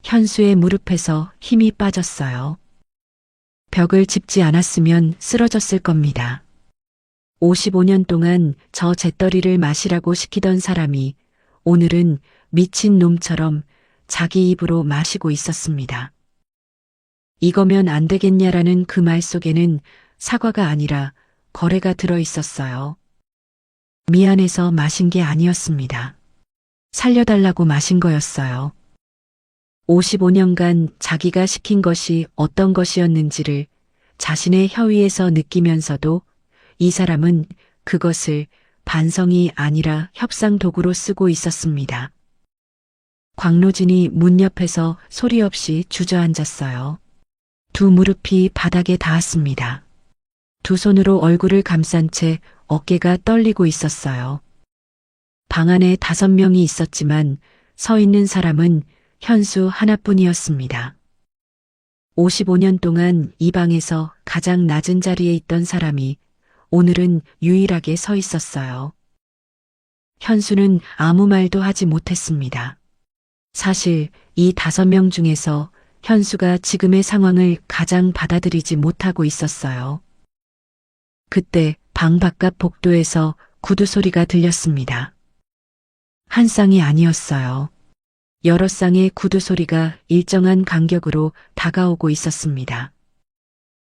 현수의 무릎에서 힘이 빠졌어요. 벽을 짚지 않았으면 쓰러졌을 겁니다. 55년 동안 저 잿더리를 마시라고 시키던 사람이 오늘은 미친 놈처럼 자기 입으로 마시고 있었습니다. 이거면 안 되겠냐라는 그 말 속에는 사과가 아니라 거래가 들어 있었어요. 미안해서 마신 게 아니었습니다. 살려달라고 마신 거였어요. 55년간 자기가 시킨 것이 어떤 것이었는지를 자신의 혀 위에서 느끼면서도 이 사람은 그것을 반성이 아니라 협상 도구로 쓰고 있었습니다. 광로진이 문 옆에서 소리 없이 주저앉았어요. 두 무릎이 바닥에 닿았습니다. 두 손으로 얼굴을 감싼 채 어깨가 떨리고 있었어요. 방 안에 5명이 있었지만 서 있는 사람은 현수 하나뿐이었습니다. 55년 동안 이 방에서 가장 낮은 자리에 있던 사람이 오늘은 유일하게 서 있었어요. 현수는 아무 말도 하지 못했습니다. 사실 이 5명 중에서 현수가 지금의 상황을 가장 받아들이지 못하고 있었어요. 그때 방 바깥 복도에서 구두 소리가 들렸습니다. 한 쌍이 아니었어요. 여러 쌍의 구두 소리가 일정한 간격으로 다가오고 있었습니다.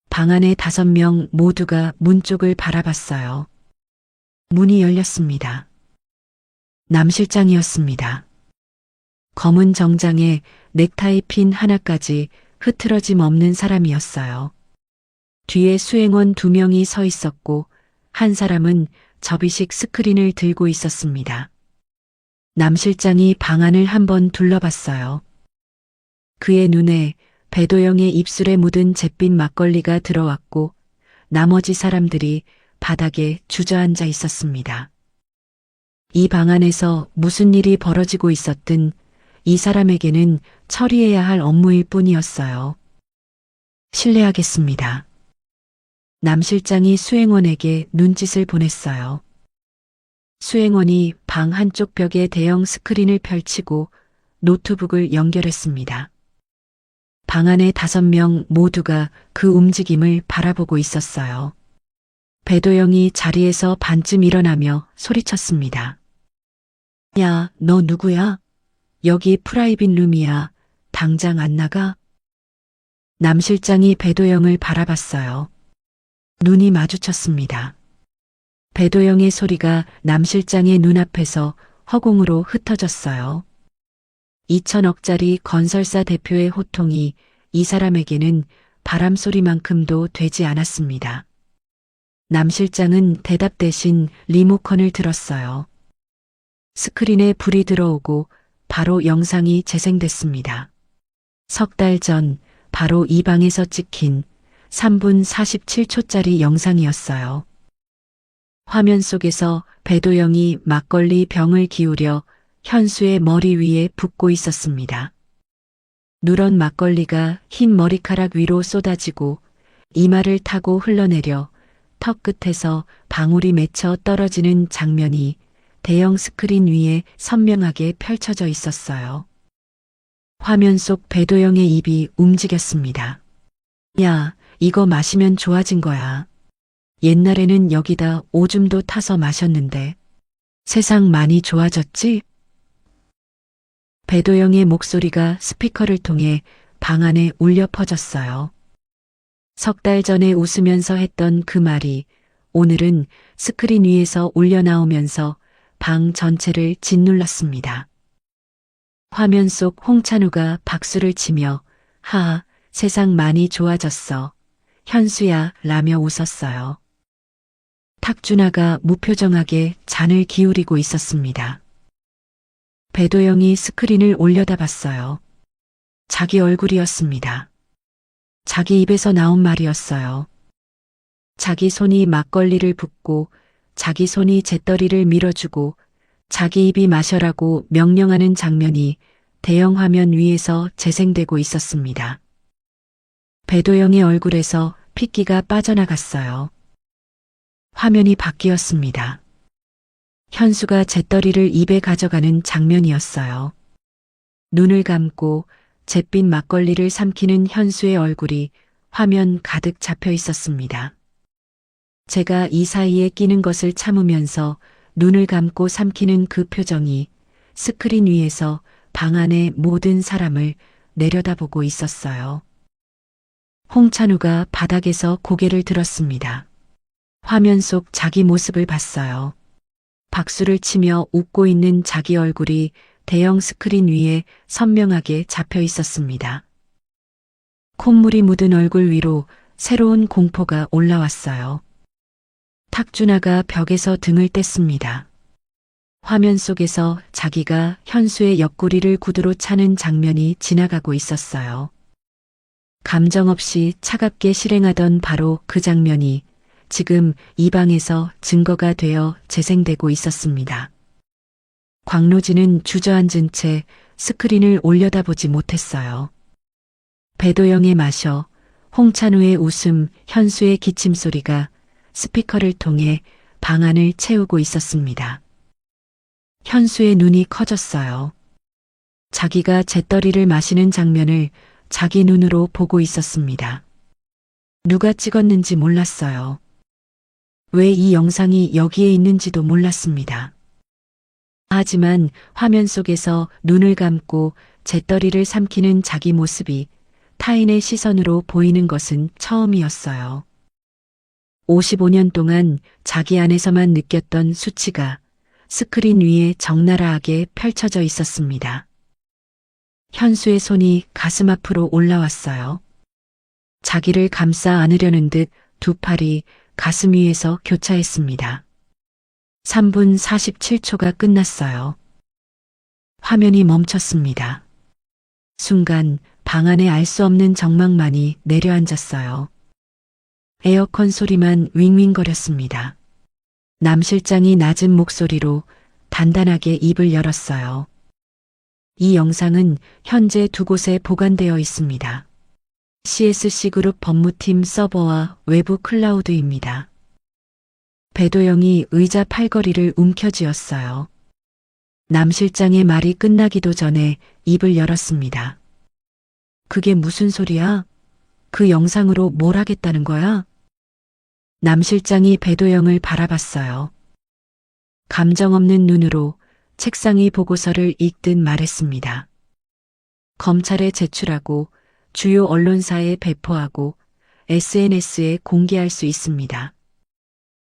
방 안의 5명 모두가 문 쪽을 바라봤어요. 문이 열렸습니다. 남 실장이었습니다. 검은 정장에 넥타이 핀 하나까지 흐트러짐 없는 사람이었어요. 뒤에 수행원 2명이 서 있었고 한 사람은 접이식 스크린을 들고 있었습니다. 남 실장이 방 안을 한번 둘러봤어요. 그의 눈에 배도영의 입술에 묻은 잿빛 막걸리가 들어왔고 나머지 사람들이 바닥에 주저앉아 있었습니다. 이 방 안에서 무슨 일이 벌어지고 있었든 이 사람에게는 처리해야 할 업무일 뿐이었어요. 실례하겠습니다. 남 실장이 수행원에게 눈짓을 보냈어요. 수행원이 방 한쪽 벽에 대형 스크린을 펼치고 노트북을 연결했습니다. 방 안에 5명 모두가 그 움직임을 바라보고 있었어요. 배도영이 자리에서 반쯤 일어나며 소리쳤습니다. 야, 너 누구야? 여기 프라이빗 룸이야. 당장 안 나가? 남 실장이 배도영을 바라봤어요. 눈이 마주쳤습니다. 배도영의 소리가 남 실장의 눈앞에서 허공으로 흩어졌어요. 2천억짜리 건설사 대표의 호통이 이 사람에게는 바람소리만큼도 되지 않았습니다. 남 실장은 대답 대신 리모컨을 들었어요. 스크린에 불이 들어오고 바로 영상이 재생됐습니다. 석 달 전 바로 이 방에서 찍힌 3분 47초짜리 영상이었어요. 화면 속에서 배도영이 막걸리 병을 기울여 현수의 머리 위에 붓고 있었습니다. 누런 막걸리가 흰 머리카락 위로 쏟아지고 이마를 타고 흘러내려 턱 끝에서 방울이 맺혀 떨어지는 장면이 대형 스크린 위에 선명하게 펼쳐져 있었어요. 화면 속 배도영의 입이 움직였습니다. 야, 이거 마시면 좋아진 거야. 옛날에는 여기다 오줌도 타서 마셨는데 세상 많이 좋아졌지? 배도영의 목소리가 스피커를 통해 방 안에 울려 퍼졌어요. 석 달 전에 웃으면서 했던 그 말이 오늘은 스크린 위에서 울려 나오면서 방 전체를 짓눌렀습니다. 화면 속 홍찬우가 박수를 치며 하하, 세상 많이 좋아졌어. 현수야 라며 웃었어요. 탁준하가 무표정하게 잔을 기울이고 있었습니다. 배도영이 스크린을 올려다봤어요. 자기 얼굴이었습니다. 자기 입에서 나온 말이었어요. 자기 손이 막걸리를 붓고 자기 손이 잿더리를 밀어주고 자기 입이 마셔라고 명령하는 장면이 대형 화면 위에서 재생되고 있었습니다. 배도영의 얼굴에서 핏기가 빠져나갔어요. 화면이 바뀌었습니다. 현수가 잿더리를 입에 가져가는 장면이었어요. 눈을 감고 잿빛 막걸리를 삼키는 현수의 얼굴이 화면 가득 잡혀 있었습니다. 제가 이 사이에 끼는 것을 참으면서 눈을 감고 삼키는 그 표정이 스크린 위에서 방 안의 모든 사람을 내려다보고 있었어요. 홍찬우가 바닥에서 고개를 들었습니다. 화면 속 자기 모습을 봤어요. 박수를 치며 웃고 있는 자기 얼굴이 대형 스크린 위에 선명하게 잡혀 있었습니다. 콧물이 묻은 얼굴 위로 새로운 공포가 올라왔어요. 탁준하가 벽에서 등을 뗐습니다. 화면 속에서 자기가 현수의 옆구리를 구두로 차는 장면이 지나가고 있었어요. 감정 없이 차갑게 실행하던 바로 그 장면이 지금 이 방에서 증거가 되어 재생되고 있었습니다. 광로진은 주저앉은 채 스크린을 올려다보지 못했어요. 배도영의 마셔, 홍찬우의 웃음, 현수의 기침 소리가 스피커를 통해 방 안을 채우고 있었습니다. 현수의 눈이 커졌어요. 자기가 잿더리를 마시는 장면을 자기 눈으로 보고 있었습니다. 누가 찍었는지 몰랐어요. 왜 이 영상이 여기에 있는지도 몰랐습니다. 하지만 화면 속에서 눈을 감고 잿더리를 삼키는 자기 모습이 타인의 시선으로 보이는 것은 처음이었어요. 55년 동안 자기 안에서만 느꼈던 수치가 스크린 위에 적나라하게 펼쳐져 있었습니다. 현수의 손이 가슴 앞으로 올라왔어요. 자기를 감싸 안으려는 듯 두 팔이 가슴 위에서 교차했습니다. 3분 47초가 끝났어요. 화면이 멈췄습니다. 순간 방 안에 알 수 없는 정막만이 내려앉았어요. 에어컨 소리만 윙윙거렸습니다. 남 실장이 낮은 목소리로 단단하게 입을 열었어요. 이 영상은 현재 두 곳에 보관되어 있습니다. CSC그룹 법무팀 서버와 외부 클라우드입니다. 배도영이 의자 팔걸이를 움켜쥐었어요. 남 실장의 말이 끝나기도 전에 입을 열었습니다. 그게 무슨 소리야? 그 영상으로 뭘 하겠다는 거야? 남 실장이 배도영을 바라봤어요. 감정 없는 눈으로 책상 위 보고서를 읽듯 말했습니다. 검찰에 제출하고 주요 언론사에 배포하고 SNS에 공개할 수 있습니다.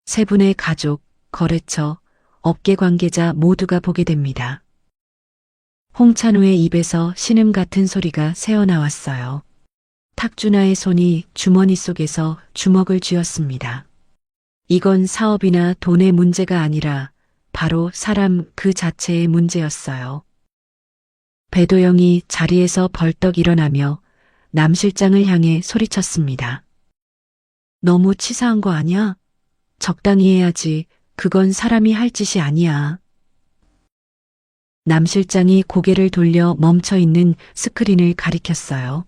세 분의 가족, 거래처, 업계 관계자 모두가 보게 됩니다. 홍찬우의 입에서 신음 같은 소리가 새어나왔어요. 탁준하의 손이 주머니 속에서 주먹을 쥐었습니다. 이건 사업이나 돈의 문제가 아니라 바로 사람 그 자체의 문제였어요. 배도영이 자리에서 벌떡 일어나며 남 실장을 향해 소리쳤습니다. 너무 치사한 거 아니야? 적당히 해야지. 그건 사람이 할 짓이 아니야. 남 실장이 고개를 돌려 멈춰 있는 스크린을 가리켰어요.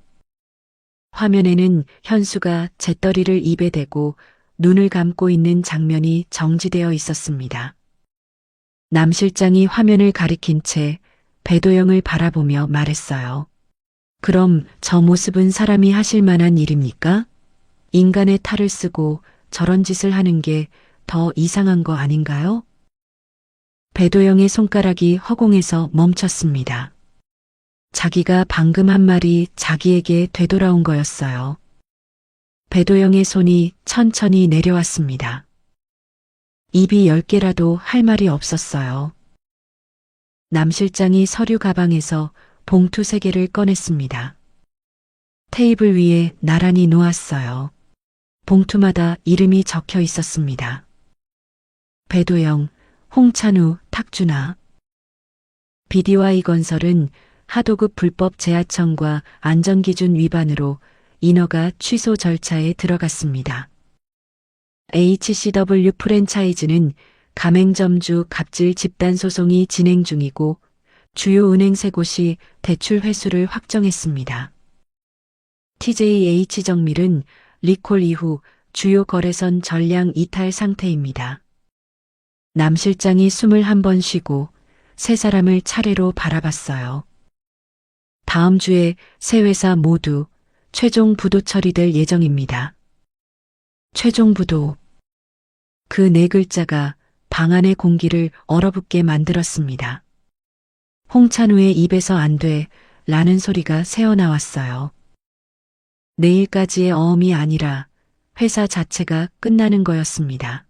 화면에는 현수가 재떨이를 입에 대고 눈을 감고 있는 장면이 정지되어 있었습니다. 남 실장이 화면을 가리킨 채 배도영을 바라보며 말했어요. 그럼 저 모습은 사람이 하실 만한 일입니까? 인간의 탈을 쓰고 저런 짓을 하는 게 더 이상한 거 아닌가요? 배도영의 손가락이 허공에서 멈췄습니다. 자기가 방금 한 말이 자기에게 되돌아온 거였어요. 배도영의 손이 천천히 내려왔습니다. 입이 10개라도 할 말이 없었어요. 남 실장이 서류 가방에서 봉투 3개를 꺼냈습니다. 테이블 위에 나란히 놓았어요. 봉투마다 이름이 적혀 있었습니다. 배도영, 홍찬우, 탁준하. BDY 건설은 하도급 불법 재하청과 안전기준 위반으로 인허가 취소 절차에 들어갔습니다. HCW 프랜차이즈는 가맹점주 갑질 집단 소송이 진행 중이고 주요 은행 3곳이 대출 회수를 확정했습니다. TJH정밀은 리콜 이후 주요 거래선 전량 이탈 상태입니다. 남 실장이 숨을 한 번 쉬고 3사람을 차례로 바라봤어요. 다음 주에 3회사 모두 최종 부도 처리될 예정입니다. 최종 부도. 그 4글자가 방 안의 공기를 얼어붙게 만들었습니다. 홍찬우의 입에서 안 돼 라는 소리가 새어나왔어요. 내일까지의 어음이 아니라 회사 자체가 끝나는 거였습니다.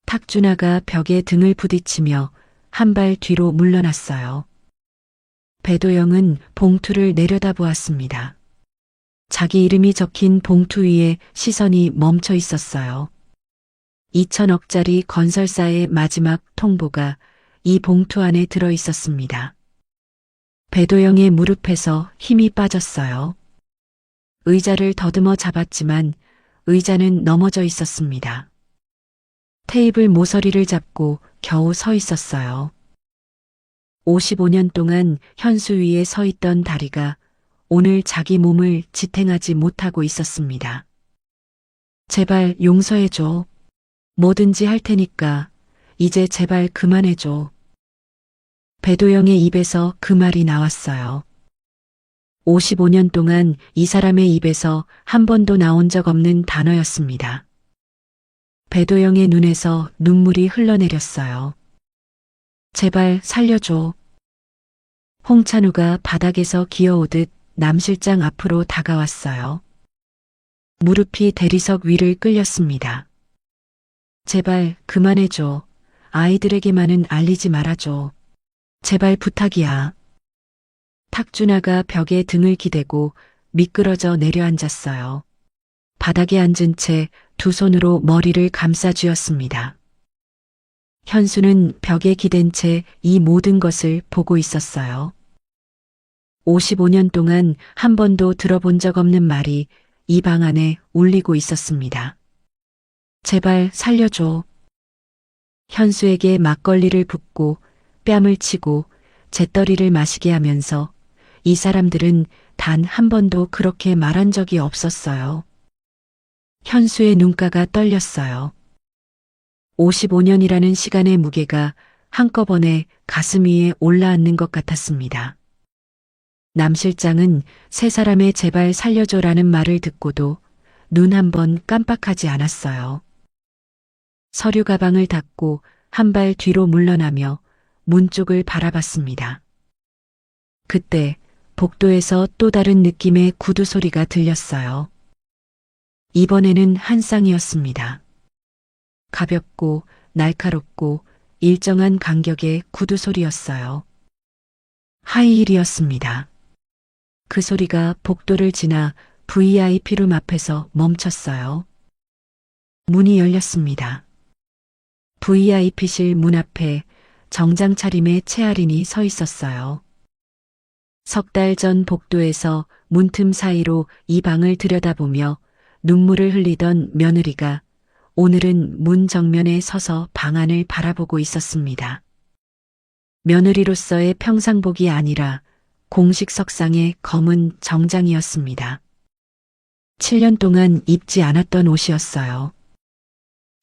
탁준하가 벽에 등을 부딪히며 한 발 뒤로 물러났어요. 배도영은 봉투를 내려다보았습니다. 자기 이름이 적힌 봉투 위에 시선이 멈춰 있었어요. 2천억짜리 건설사의 마지막 통보가 이 봉투 안에 들어 있었습니다. 배도영의 무릎에서 힘이 빠졌어요. 의자를 더듬어 잡았지만 의자는 넘어져 있었습니다. 테이블 모서리를 잡고 겨우 서 있었어요. 55년 동안 현수 위에 서 있던 다리가 오늘 자기 몸을 지탱하지 못하고 있었습니다. 제발 용서해줘. 뭐든지 할 테니까 이제 제발 그만해줘. 배도영의 입에서 그 말이 나왔어요. 55년 동안 이 사람의 입에서 한 번도 나온 적 없는 단어였습니다. 배도영의 눈에서 눈물이 흘러내렸어요. 제발 살려줘. 홍찬우가 바닥에서 기어오듯 남 실장 앞으로 다가왔어요. 무릎이 대리석 위를 끌렸습니다. 제발 그만해줘. 아이들에게만은 알리지 말아줘. 제발 부탁이야. 탁준아가 벽에 등을 기대고 미끄러져 내려앉았어요. 바닥에 앉은 채 두 손으로 머리를 감싸 쥐었습니다. 현수는 벽에 기댄 채 이 모든 것을 보고 있었어요. 55년 동안 한 번도 들어본 적 없는 말이 이 방 안에 울리고 있었습니다. 제발 살려줘. 현수에게 막걸리를 붓고 뺨을 치고 잿더리를 마시게 하면서 이 사람들은 단 한 번도 그렇게 말한 적이 없었어요. 현수의 눈가가 떨렸어요. 55년이라는 시간의 무게가 한꺼번에 가슴 위에 올라앉는 것 같았습니다. 남 실장은 세 사람의 제발 살려줘라는 말을 듣고도 눈 한 번 깜빡하지 않았어요. 서류 가방을 닫고 한 발 뒤로 물러나며 문 쪽을 바라봤습니다. 그때 복도에서 또 다른 느낌의 구두 소리가 들렸어요. 이번에는 한 쌍이었습니다. 가볍고 날카롭고 일정한 간격의 구두 소리였어요. 하이힐이었습니다. 그 소리가 복도를 지나 VIP룸 앞에서 멈췄어요. 문이 열렸습니다. VIP실 문 앞에 정장 차림의 채아린이 서 있었어요. 석 달 전 복도에서 문틈 사이로 이 방을 들여다보며 눈물을 흘리던 며느리가 오늘은 문 정면에 서서 방 안을 바라보고 있었습니다. 며느리로서의 평상복이 아니라 공식 석상의 검은 정장이었습니다. 7년 동안 입지 않았던 옷이었어요.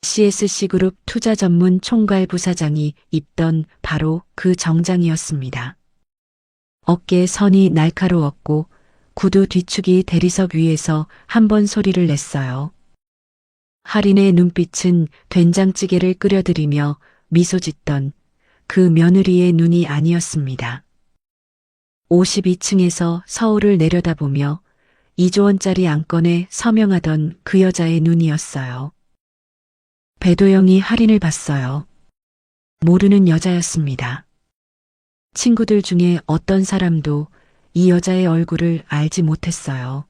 CSC그룹 투자 전문 총괄 부사장이 입던 바로 그 정장이었습니다. 어깨 선이 날카로웠고 구두 뒤축이 대리석 위에서 한 번 소리를 냈어요. 할인의 눈빛은 된장찌개를 끓여들이며 미소 짓던 그 며느리의 눈이 아니었습니다. 52층에서 서울을 내려다보며 2조 원짜리 안건에 서명하던 그 여자의 눈이었어요. 배도영이 할인을 봤어요. 모르는 여자였습니다. 친구들 중에 어떤 사람도 이 여자의 얼굴을 알지 못했어요.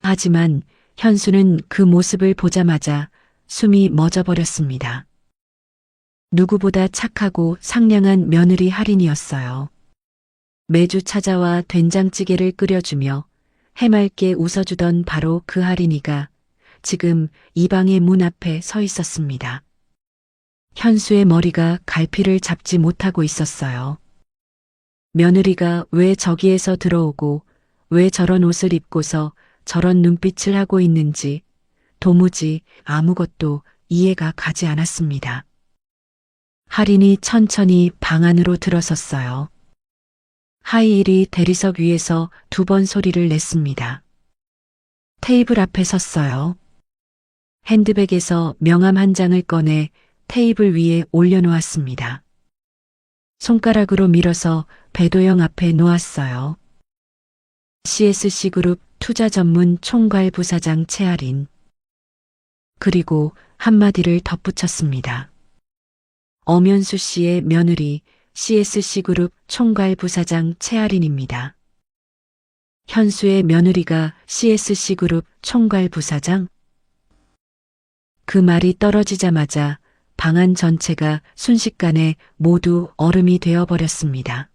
하지만 현수는 그 모습을 보자마자 숨이 멎어버렸습니다. 누구보다 착하고 상냥한 며느리 할인이었어요. 매주 찾아와 된장찌개를 끓여주며 해맑게 웃어주던 바로 그 할인이가 지금 이 방의 문 앞에 서 있었습니다. 현수의 머리가 갈피를 잡지 못하고 있었어요. 며느리가 왜 저기에서 들어오고 왜 저런 옷을 입고서 저런 눈빛을 하고 있는지 도무지 아무것도 이해가 가지 않았습니다. 할인이 천천히 방 안으로 들어섰어요. 하이힐이 대리석 위에서 두 번 소리를 냈습니다. 테이블 앞에 섰어요. 핸드백에서 명함 한 장을 꺼내 테이블 위에 올려놓았습니다. 손가락으로 밀어서 배도영 앞에 놓았어요. CSC그룹 투자 전문 총괄 부사장 채아린. 그리고 한마디를 덧붙였습니다. 엄연수 씨의 며느리 CSC그룹 총괄 부사장 채아린입니다. 현수의 며느리가 CSC그룹 총괄 부사장? 그 말이 떨어지자마자 방 안 전체가 순식간에 모두 얼음이 되어버렸습니다.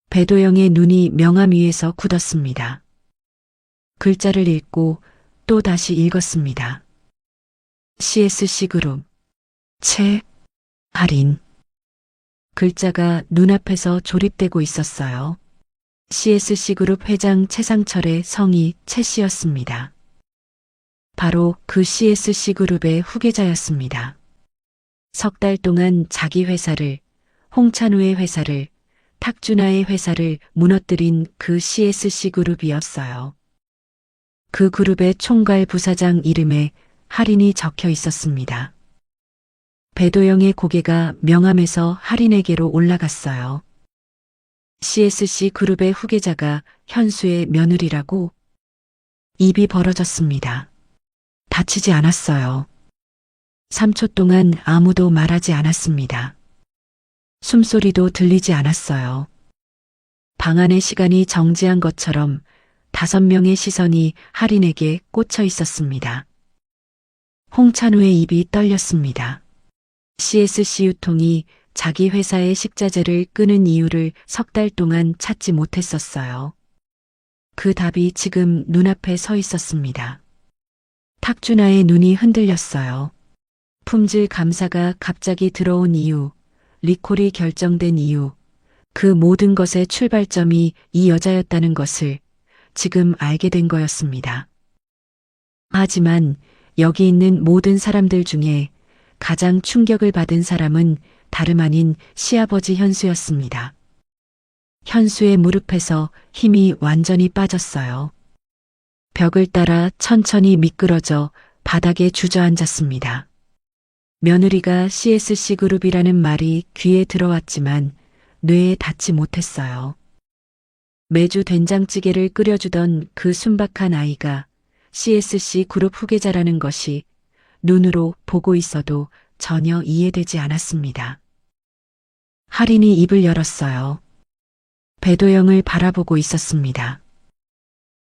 배도영의 눈이 명함 위에서 굳었습니다. 글자를 읽고 또 다시 읽었습니다. CSC그룹 채아린. 글자가 눈앞에서 조립되고 있었어요. CSC그룹 회장 최상철의 성이 최 씨였습니다. 바로 그 CSC그룹의 후계자였습니다. 석 달 동안 자기 회사를, 홍찬우의 회사를, 탁준하의 회사를 무너뜨린 그 CSC그룹이었어요. 그 그룹의 총괄 부사장 이름에 할인이 적혀 있었습니다. 배도영의 고개가 명함에서 할인에게로 올라갔어요. CSC그룹의 후계자가 현수의 며느리라고? 입이 벌어졌습니다. 다치지 않았어요. 3초 동안 아무도 말하지 않았습니다. 숨소리도 들리지 않았어요. 방 안의 시간이 정지한 것처럼 5명의 시선이 할인에게 꽂혀 있었습니다. 홍찬우의 입이 떨렸습니다. CSC 유통이 자기 회사의 식자재를 끄는 이유를 3달 동안 찾지 못했었어요. 그 답이 지금 눈앞에 서 있었습니다. 탁준아의 눈이 흔들렸어요. 품질 감사가 갑자기 들어온 이유, 리콜이 결정된 이유, 그 모든 것의 출발점이 이 여자였다는 것을 지금 알게 된 거였습니다. 하지만 여기 있는 모든 사람들 중에 가장 충격을 받은 사람은 다름 아닌 시아버지 현수였습니다. 현수의 무릎에서 힘이 완전히 빠졌어요. 벽을 따라 천천히 미끄러져 바닥에 주저앉았습니다. 며느리가 CSC 그룹이라는 말이 귀에 들어왔지만 뇌에 닿지 못했어요. 매주 된장찌개를 끓여주던 그 순박한 아이가 CSC 그룹 후계자라는 것이 눈으로 보고 있어도 전혀 이해되지 않았습니다. 할인이 입을 열었어요. 배도영을 바라보고 있었습니다.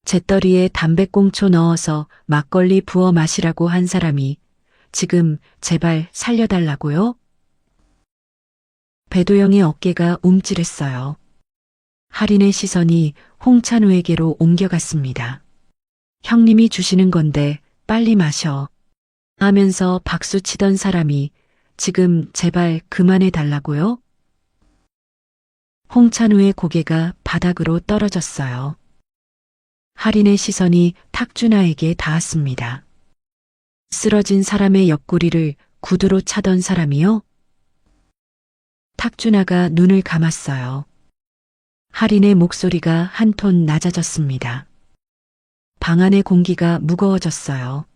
재떨이에 담배꽁초 넣어서 막걸리 부어 마시라고 한 사람이 지금 제발 살려달라고요? 배도영의 어깨가 움찔했어요. 할인의 시선이 홍찬우에게로 옮겨갔습니다. 형님이 주시는 건데 빨리 마셔. 하면서 박수 치던 사람이 지금 제발 그만해 달라고요? 홍찬우의 고개가 바닥으로 떨어졌어요. 할인의 시선이 탁준아에게 닿았습니다. 쓰러진 사람의 옆구리를 구두로 차던 사람이요? 탁준아가 눈을 감았어요. 할인의 목소리가 한 톤 낮아졌습니다. 방 안의 공기가 무거워졌어요.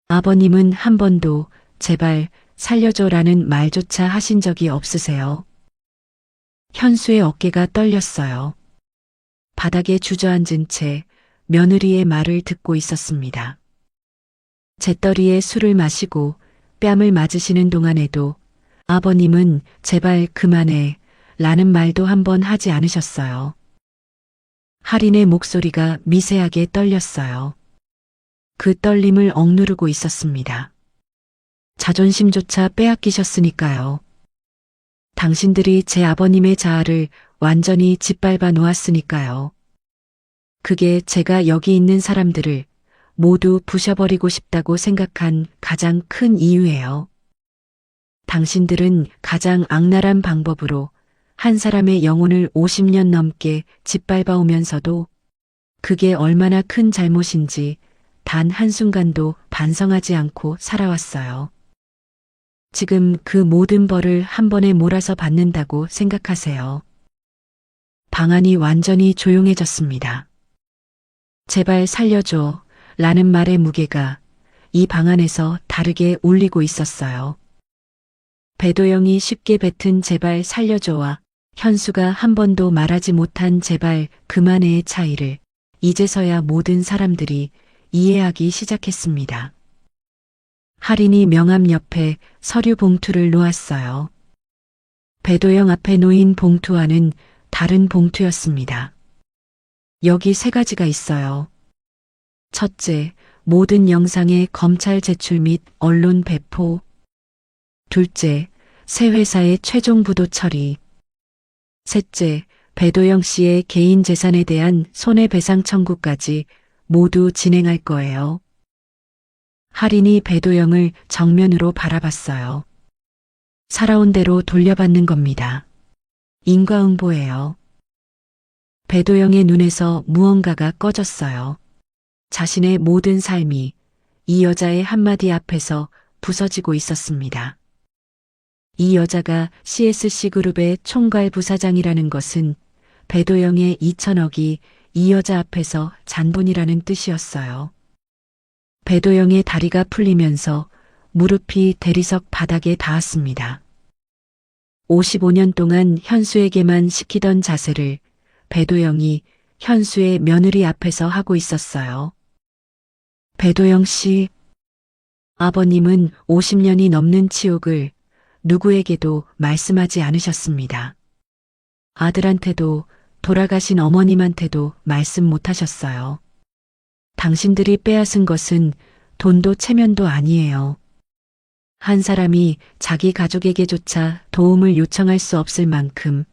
아버님은 한 번도 제발 살려줘라는 말조차 하신 적이 없으세요. 현수의 어깨가 떨렸어요. 바닥에 주저앉은 채 며느리의 말을 듣고 있었습니다. 재떨이에 술을 마시고 뺨을 맞으시는 동안에도 아버님은 제발 그만해 라는 말도 한 번 하지 않으셨어요. 할인의 목소리가 미세하게 떨렸어요. 그 떨림을 억누르고 있었습니다. 자존심조차 빼앗기셨으니까요. 당신들이 제 아버님의 자아를 완전히 짓밟아 놓았으니까요. 그게 제가 여기 있는 사람들을 모두 부셔버리고 싶다고 생각한 가장 큰 이유예요. 당신들은 가장 악랄한 방법으로 한 사람의 영혼을 50년 넘게 짓밟아 오면서도 그게 얼마나 큰 잘못인지 단 한순간도 반성하지 않고 살아왔어요. 지금 그 모든 벌을 한 번에 몰아서 받는다고 생각하세요. 방 안이 완전히 조용해졌습니다. 제발 살려줘 라는 말의 무게가 이 방 안에서 다르게 울리고 있었어요. 배도영이 쉽게 뱉은 제발 살려줘와 현수가 한 번도 말하지 못한 제발 그만해의 차이를 이제서야 모든 사람들이 이해하기 시작했습니다. 할인이 명함 옆에 서류 봉투를 놓았어요. 배도영 앞에 놓인 봉투와는 다른 봉투였습니다. 여기 3가지가 있어요. 첫째, 모든 영상의 검찰 제출 및 언론 배포. 둘째, 새 회사의 최종 부도 처리. 셋째, 배도영 씨의 개인 재산에 대한 손해배상 청구까지 모두 진행할 거예요. 할인이 배도영을 정면으로 바라봤어요. 살아온 대로 돌려받는 겁니다. 인과응보예요. 배도영의 눈에서 무언가가 꺼졌어요. 자신의 모든 삶이 이 여자의 한마디 앞에서 부서지고 있었습니다. 이 여자가 CSC 그룹의 총괄 부사장이라는 것은 배도영의 2천억이 이 여자 앞에서 잔본이라는 뜻이었어요. 배도영의 다리가 풀리면서 무릎이 대리석 바닥에 닿았습니다. 55년 동안 현수에게만 시키던 자세를 배도영이 현수의 며느리 앞에서 하고 있었어요. 배도영 씨, 아버님은 50년이 넘는 치욕을 누구에게도 말씀하지 않으셨습니다. 아들한테도 돌아가신 어머님한테도 말씀 못하셨어요. 당신들이 빼앗은 것은 돈도 체면도 아니에요. 한 사람이 자기 가족에게조차 도움을 요청할 수 없을 만큼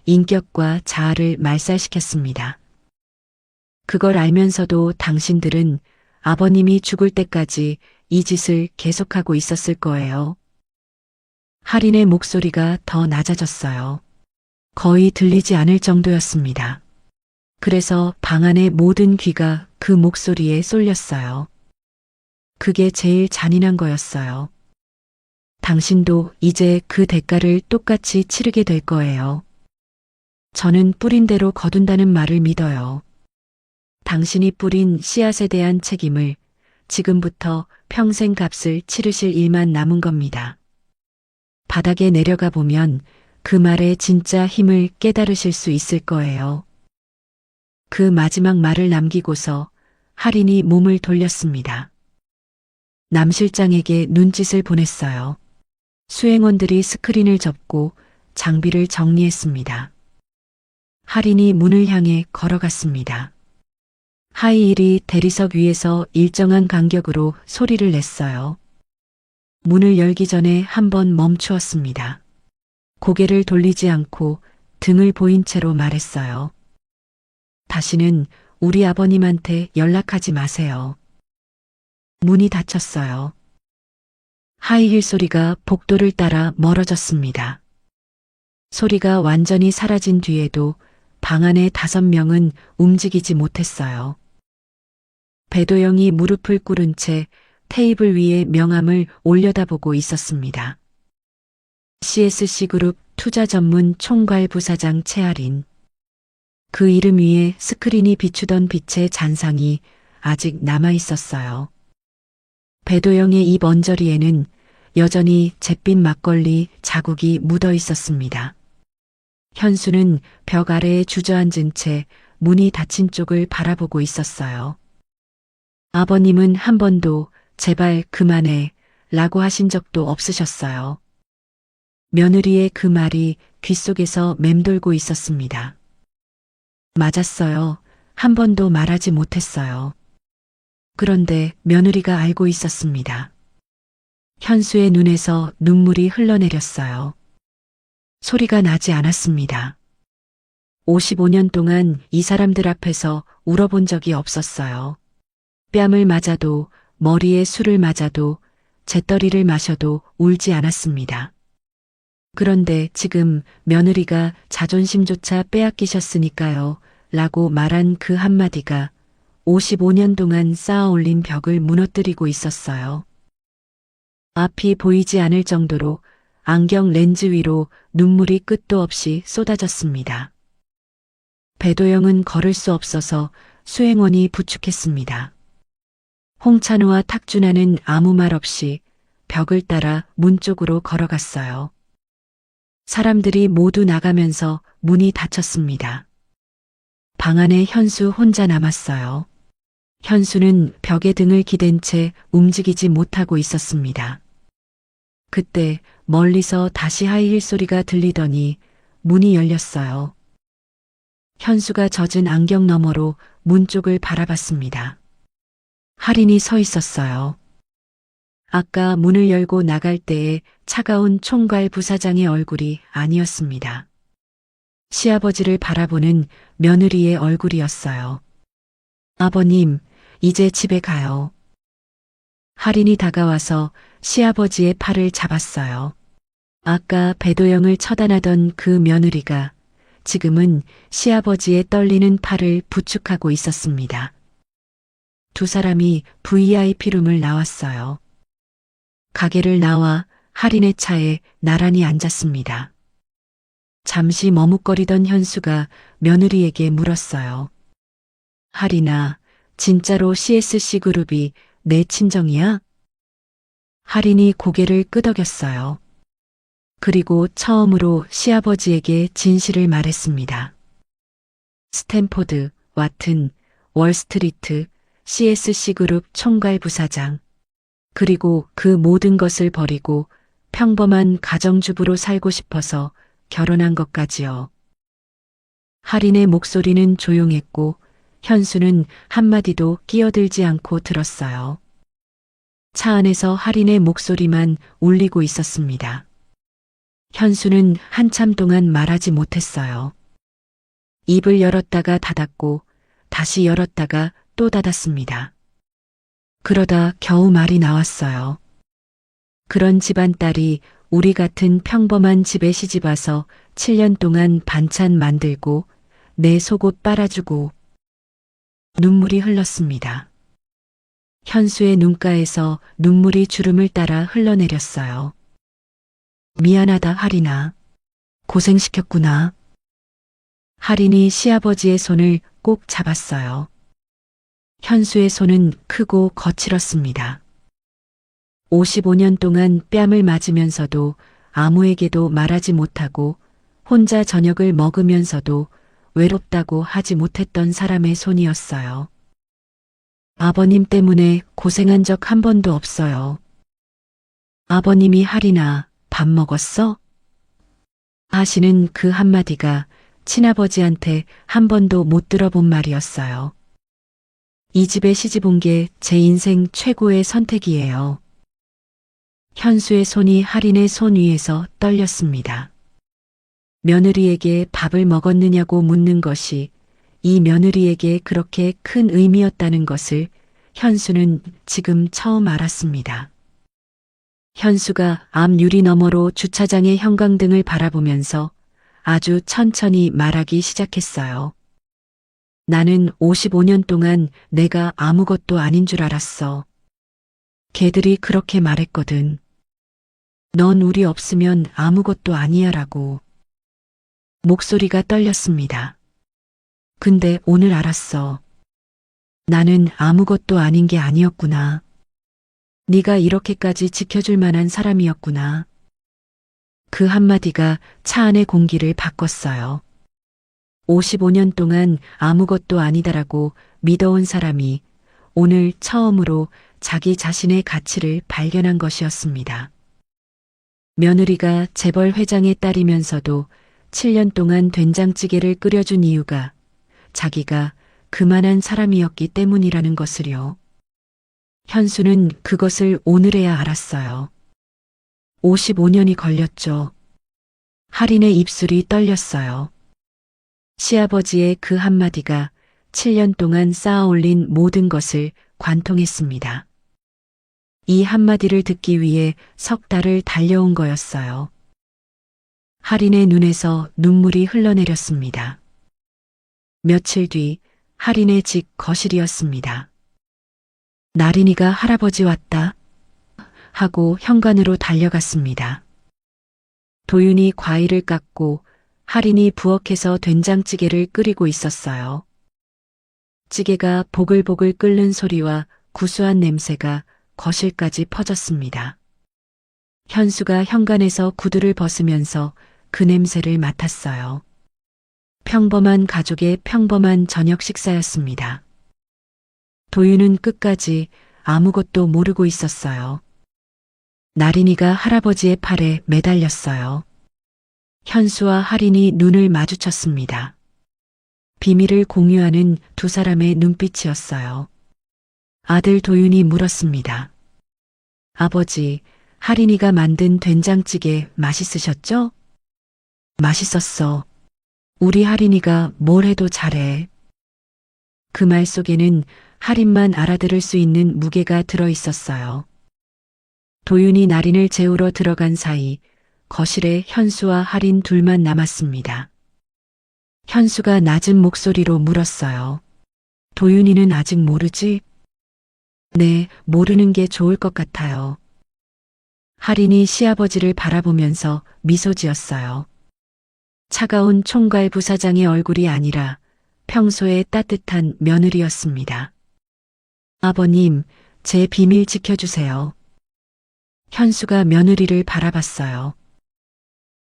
인격과 자아를 말살시켰습니다. 그걸 알면서도 당신들은 아버님이 죽을 때까지 이 짓을 계속하고 있었을 거예요. 할인의 목소리가 더 낮아졌어요. 거의 들리지 않을 정도였습니다. 그래서 방 안의 모든 귀가 그 목소리에 쏠렸어요. 그게 제일 잔인한 거였어요. 당신도 이제 그 대가를 똑같이 치르게 될 거예요. 저는 뿌린 대로 거둔다는 말을 믿어요. 당신이 뿌린 씨앗에 대한 책임을 지금부터 평생 값을 치르실 일만 남은 겁니다. 바닥에 내려가 보면 그 말의 진짜 힘을 깨달으실 수 있을 거예요. 그 마지막 말을 남기고서 할인이 몸을 돌렸습니다. 남 실장에게 눈짓을 보냈어요. 수행원들이 스크린을 접고 장비를 정리했습니다. 할인이 문을 향해 걸어갔습니다. 하이힐이 대리석 위에서 일정한 간격으로 소리를 냈어요. 문을 열기 전에 한번 멈추었습니다. 고개를 돌리지 않고 등을 보인 채로 말했어요. 다시는 우리 아버님한테 연락하지 마세요. 문이 닫혔어요. 하이힐 소리가 복도를 따라 멀어졌습니다. 소리가 완전히 사라진 뒤에도 방 안의 5명은 움직이지 못했어요. 배도영이 무릎을 꿇은 채 테이블 위에 명함을 올려다보고 있었습니다. CSC그룹 투자 전문 총괄 부사장 최할인. 그 이름 위에 스크린이 비추던 빛의 잔상이 아직 남아 있었어요. 배도영의 입 언저리에는 여전히 잿빛 막걸리 자국이 묻어 있었습니다. 현수는 벽 아래에 주저앉은 채 문이 닫힌 쪽을 바라보고 있었어요. 아버님은 한 번도 제발 그만해 라고 하신 적도 없으셨어요. 며느리의 그 말이 귓속에서 맴돌고 있었습니다. 맞았어요. 한 번도 말하지 못했어요. 그런데 며느리가 알고 있었습니다. 현수의 눈에서 눈물이 흘러내렸어요. 소리가 나지 않았습니다. 55년 동안 이 사람들 앞에서 울어본 적이 없었어요. 뺨을 맞아도 머리에 술을 맞아도 잿더리를 마셔도 울지 않았습니다. 그런데 지금 며느리가 자존심조차 빼앗기셨으니까요 라고 말한 그 한마디가 55년 동안 쌓아 올린 벽을 무너뜨리고 있었어요. 앞이 보이지 않을 정도로 안경 렌즈 위로 눈물이 끝도 없이 쏟아졌습니다. 배도영은 걸을 수 없어서 수행원이 부축했습니다. 홍찬우와 탁준하는 아무 말 없이 벽을 따라 문 쪽으로 걸어갔어요. 사람들이 모두 나가면서 문이 닫혔습니다. 방 안에 현수 혼자 남았어요. 현수는 벽에 등을 기댄 채 움직이지 못하고 있었습니다. 그때 멀리서 다시 하이힐 소리가 들리더니 문이 열렸어요. 현수가 젖은 안경 너머로 문 쪽을 바라봤습니다. 할인이 서 있었어요. 아까 문을 열고 나갈 때의 차가운 총괄 부사장의 얼굴이 아니었습니다. 시아버지를 바라보는 며느리의 얼굴이었어요. 아버님, 이제 집에 가요. 할인이 다가와서 시아버지의 팔을 잡았어요. 아까 배도영을 처단하던 그 며느리가 지금은 시아버지의 떨리는 팔을 부축하고 있었습니다. 두 사람이 VIP룸을 나왔어요. 가게를 나와 할인의 차에 나란히 앉았습니다. 잠시 머뭇거리던 현수가 며느리에게 물었어요. 할인아, 진짜로 CSC그룹이 내 친정이야? 할인이 고개를 끄덕였어요. 그리고 처음으로 시아버지에게 진실을 말했습니다. 스탠포드, 와튼, 월스트리트, CSC그룹 총괄 부사장. 그리고 그 모든 것을 버리고 평범한 가정주부로 살고 싶어서 결혼한 것까지요. 할인의 목소리는 조용했고 현수는 한마디도 끼어들지 않고 들었어요. 차 안에서 할인의 목소리만 울리고 있었습니다. 현수는 한참 동안 말하지 못했어요. 입을 열었다가 닫았고 다시 열었다가 또 닫았습니다. 그러다 겨우 말이 나왔어요. 그런 집안 딸이 우리 같은 평범한 집에 시집와서 7년 동안 반찬 만들고 내 속옷 빨아주고. 눈물이 흘렀습니다. 현수의 눈가에서 눈물이 주름을 따라 흘러내렸어요. 미안하다 할인아. 고생시켰구나. 할인이 시아버지의 손을 꼭 잡았어요. 현수의 손은 크고 거칠었습니다. 55년 동안 뺨을 맞으면서도 아무에게도 말하지 못하고 혼자 저녁을 먹으면서도 외롭다고 하지 못했던 사람의 손이었어요. 아버님 때문에 고생한 적 한 번도 없어요. 아버님이 할인아, 밥 먹었어? 하시는 그 한마디가 친아버지한테 한 번도 못 들어본 말이었어요. 이 집에 시집 온 게 제 인생 최고의 선택이에요. 현수의 손이 할인의 손 위에서 떨렸습니다. 며느리에게 밥을 먹었느냐고 묻는 것이 이 며느리에게 그렇게 큰 의미였다는 것을 현수는 지금 처음 알았습니다. 현수가 앞 유리 너머로 주차장의 형광등을 바라보면서 아주 천천히 말하기 시작했어요. 나는 55년 동안 내가 아무것도 아닌 줄 알았어. 걔들이 그렇게 말했거든. 넌 우리 없으면 아무것도 아니야 라고. 목소리가 떨렸습니다. 근데 오늘 알았어. 나는 아무것도 아닌 게 아니었구나. 네가 이렇게까지 지켜줄 만한 사람이었구나. 그 한마디가 차 안의 공기를 바꿨어요. 55년 동안 아무것도 아니다라고 믿어온 사람이 오늘 처음으로 자기 자신의 가치를 발견한 것이었습니다. 며느리가 재벌 회장의 딸이면서도 7년 동안 된장찌개를 끓여준 이유가 자기가 그만한 사람이었기 때문이라는 것을요. 현수는 그것을 오늘에야 알았어요. 55년이 걸렸죠. 할인의 입술이 떨렸어요. 시아버지의 그 한마디가 7년 동안 쌓아올린 모든 것을 관통했습니다. 이 한마디를 듣기 위해 석 달을 달려온 거였어요. 할인의 눈에서 눈물이 흘러내렸습니다. 며칠 뒤 할인의 집 거실이었습니다. 나린이가 할아버지 왔다 하고 현관으로 달려갔습니다. 도윤이 과일을 깎고 할인이 부엌에서 된장찌개를 끓이고 있었어요. 찌개가 보글보글 끓는 소리와 구수한 냄새가 거실까지 퍼졌습니다. 현수가 현관에서 구두를 벗으면서 그 냄새를 맡았어요. 평범한 가족의 평범한 저녁 식사였습니다. 도윤은 끝까지 아무것도 모르고 있었어요. 나린이가 할아버지의 팔에 매달렸어요. 현수와 할인이 눈을 마주쳤습니다. 비밀을 공유하는 두 사람의 눈빛이었어요. 아들 도윤이 물었습니다. 아버지, 할인이가 만든 된장찌개 맛있으셨죠? 맛있었어. 우리 할인이가 뭘 해도 잘해. 그 말 속에는 할인만 알아들을 수 있는 무게가 들어 있었어요. 도윤이 나린을 재우러 들어간 사이 거실에 현수와 할인 둘만 남았습니다. 현수가 낮은 목소리로 물었어요. 도윤이는 아직 모르지? 네, 모르는 게 좋을 것 같아요. 할인이 시아버지를 바라보면서 미소 지었어요. 차가운 총괄 부사장의 얼굴이 아니라 평소의 따뜻한 며느리였습니다. 아버님, 제 비밀 지켜주세요. 현수가 며느리를 바라봤어요.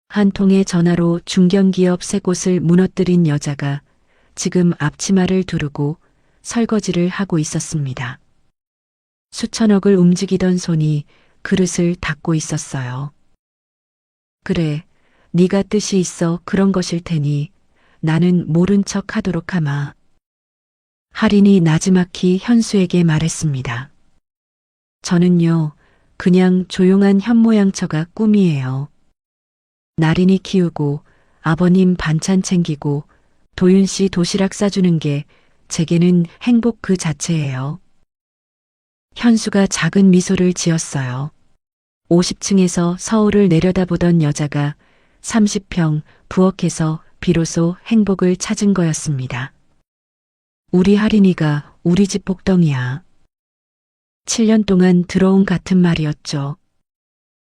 한 통의 전화로 중견기업 세 곳을 무너뜨린 여자가 지금 앞치마를 두르고 설거지를 하고 있었습니다. 수천억을 움직이던 손이 그릇을 닦고 있었어요. 그래, 네가 뜻이 있어 그런 것일 테니 나는 모른 척 하도록 하마. 할인이 나지막히 현수에게 말했습니다. 저는요, 그냥 조용한 현모양처가 꿈이에요. 나린이 키우고 아버님 반찬 챙기고 도윤 씨 도시락 싸주는 게 제게는 행복 그 자체예요. 현수가 작은 미소를 지었어요. 50층에서 서울을 내려다보던 여자가 30평 부엌에서 비로소 행복을 찾은 거였습니다. 우리 할인이가 우리 집 복덩이야. 7년 동안 들어온 같은 말이었죠.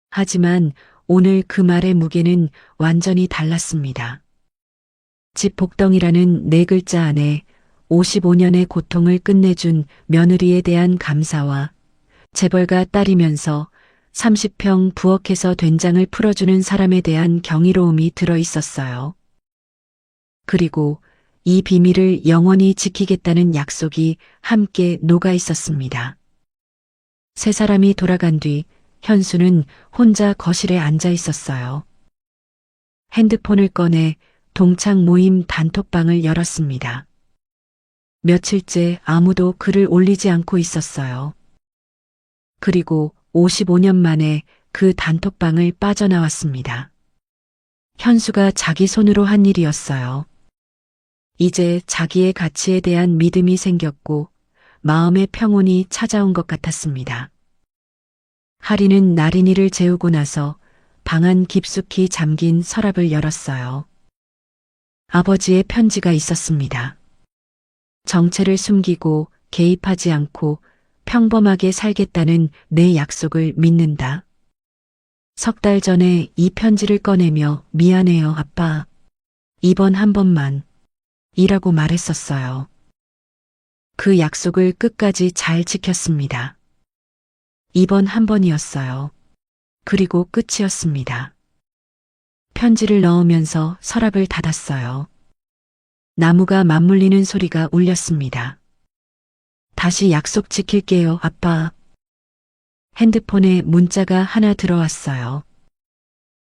하지만 오늘 그 말의 무게는 완전히 달랐습니다. 집 복덩이라는 네 글자 안에 55년의 고통을 끝내준 며느리에 대한 감사와 재벌가 딸이면서 30평 부엌에서 된장을 풀어주는 사람에 대한 경이로움이 들어 있었어요. 그리고 이 비밀을 영원히 지키겠다는 약속이 함께 녹아 있었습니다. 세 사람이 돌아간 뒤 현수는 혼자 거실에 앉아 있었어요. 핸드폰을 꺼내 동창 모임 단톡방을 열었습니다. 며칠째 아무도 글을 올리지 않고 있었어요. 그리고 55년 만에 그 단톡방을 빠져나왔습니다. 현수가 자기 손으로 한 일이었어요. 이제 자기의 가치에 대한 믿음이 생겼고 마음의 평온이 찾아온 것 같았습니다. 할인은 나린이를 재우고 나서 방 안 깊숙이 잠긴 서랍을 열었어요. 아버지의 편지가 있었습니다. 정체를 숨기고 개입하지 않고 평범하게 살겠다는 내 약속을 믿는다. 석 달 전에 이 편지를 꺼내며 미안해요, 아빠. 이번 한 번만 이라고 말했었어요. 그 약속을 끝까지 잘 지켰습니다. 이번 한 번이었어요. 그리고 끝이었습니다. 편지를 넣으면서 서랍을 닫았어요. 나무가 맞물리는 소리가 울렸습니다. 다시 약속 지킬게요, 아빠. 핸드폰에 문자가 하나 들어왔어요.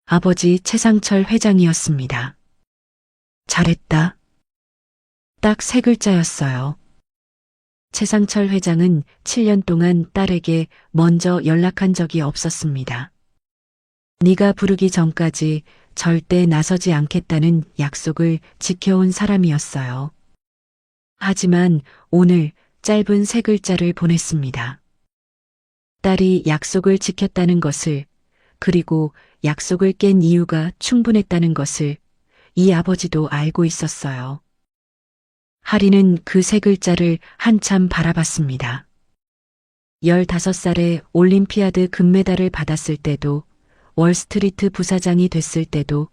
아버지 최상철 회장이었습니다. 잘했다. 딱 세 글자였어요. 최상철 회장은 7년 동안 딸에게 먼저 연락한 적이 없었습니다. 네가 부르기 전까지 절대 나서지 않겠다는 약속을 지켜온 사람이었어요. 하지만 오늘 짧은 세 글자를 보냈습니다. 딸이 약속을 지켰다는 것을, 그리고 약속을 깬 이유가 충분했다는 것을 이 아버지도 알고 있었어요. 할인은 그 세 글자를 한참 바라봤습니다. 15살에 올림피아드 금메달을 받았을 때도, 월스트리트 부사장이 됐을 때도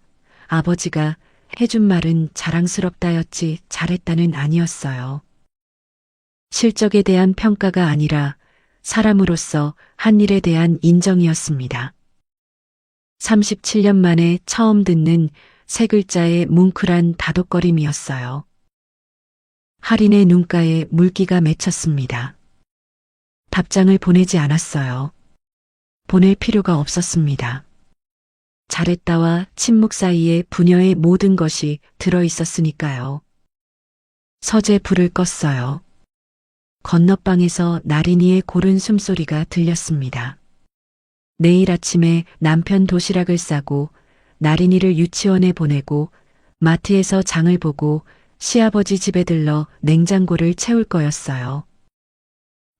아버지가 해준 말은 자랑스럽다였지 잘했다는 아니었어요. 실적에 대한 평가가 아니라 사람으로서 한 일에 대한 인정이었습니다. 37년 만에 처음 듣는 세 글자의 뭉클한 다독거림이었어요. 할인의 눈가에 물기가 맺혔습니다. 답장을 보내지 않았어요. 보낼 필요가 없었습니다. 잘했다와 침묵 사이에 부녀의 모든 것이 들어있었으니까요. 서재 불을 껐어요. 건너방에서 나린이의 고른 숨소리가 들렸습니다. 내일 아침에 남편 도시락을 싸고 나린이를 유치원에 보내고 마트에서 장을 보고 시아버지 집에 들러 냉장고를 채울 거였어요.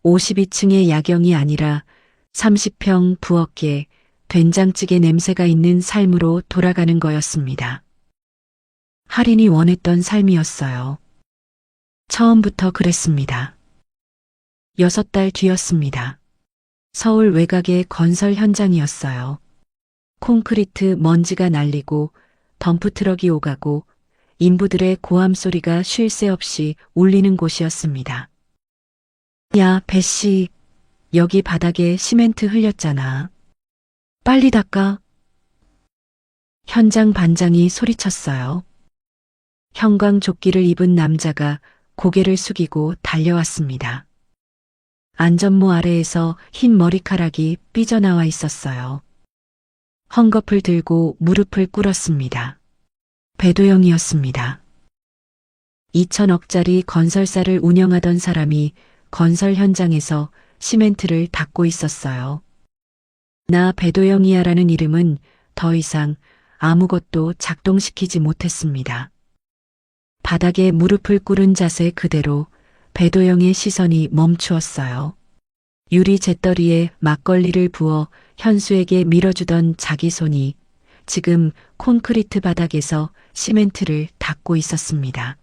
52층의 야경이 아니라 30평 부엌에 된장찌개 냄새가 있는 삶으로 돌아가는 거였습니다. 할인이 원했던 삶이었어요. 처음부터 그랬습니다. 6달 뒤였습니다. 서울 외곽의 건설 현장이었어요. 콘크리트 먼지가 날리고 덤프트럭이 오가고 인부들의 고함 소리가 쉴 새 없이 울리는 곳이었습니다. 야, 배씨, 여기 바닥에 시멘트 흘렸잖아. 빨리 닦아. 현장 반장이 소리쳤어요. 형광 조끼를 입은 남자가 고개를 숙이고 달려왔습니다. 안전모 아래에서 흰 머리카락이 삐져나와 있었어요. 헝겊을 들고 무릎을 꿇었습니다. 배도영이었습니다. 2천억짜리 건설사를 운영하던 사람이 건설 현장에서 시멘트를 닦고 있었어요. 나 배도영이야라는 이름은 더 이상 아무것도 작동시키지 못했습니다. 바닥에 무릎을 꿇은 자세 그대로 배도영의 시선이 멈추었어요. 유리 잿더리에 막걸리를 부어 현수에게 밀어주던 자기 손이 지금 콘크리트 바닥에서 시멘트를 닦고 있었습니다.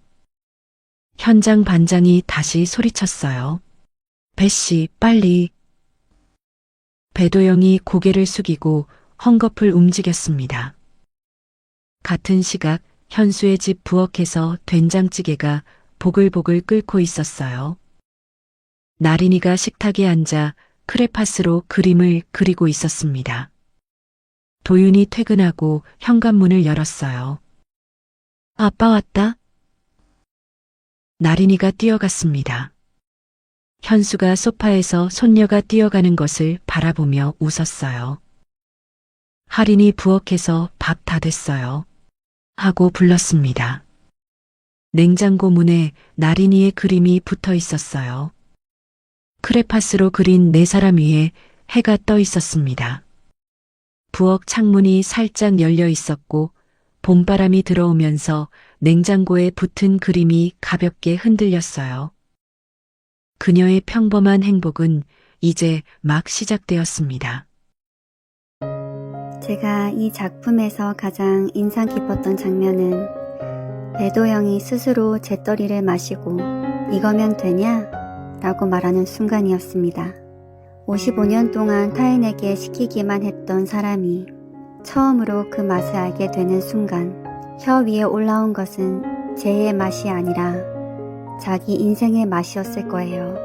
현장 반장이 다시 소리쳤어요. 배씨, 빨리. 배도영이 고개를 숙이고 헝겊을 움직였습니다. 같은 시각 현수의 집 부엌에서 된장찌개가 보글보글 끓고 있었어요. 나린이가 식탁에 앉아 크레파스로 그림을 그리고 있었습니다. 도윤이 퇴근하고 현관문을 열었어요. 아빠 왔다? 나린이가 뛰어갔습니다. 현수가 소파에서 손녀가 뛰어가는 것을 바라보며 웃었어요. 할인이 부엌에서 밥 다 됐어요. 하고 불렀습니다. 냉장고 문에 나린이의 그림이 붙어 있었어요. 크레파스로 그린 네 사람 위에 해가 떠 있었습니다. 부엌 창문이 살짝 열려 있었고 봄바람이 들어오면서 냉장고에 붙은 그림이 가볍게 흔들렸어요. 그녀의 평범한 행복은 이제 막 시작되었습니다. 제가 이 작품에서 가장 인상 깊었던 장면은 배도영이 스스로 잿더리를 마시고 이거면 되냐? 라고 말하는 순간이었습니다. 55년 동안 타인에게 시키기만 했던 사람이 처음으로 그 맛을 알게 되는 순간 혀 위에 올라온 것은 재의 맛이 아니라 자기 인생의 맛이었을 거예요.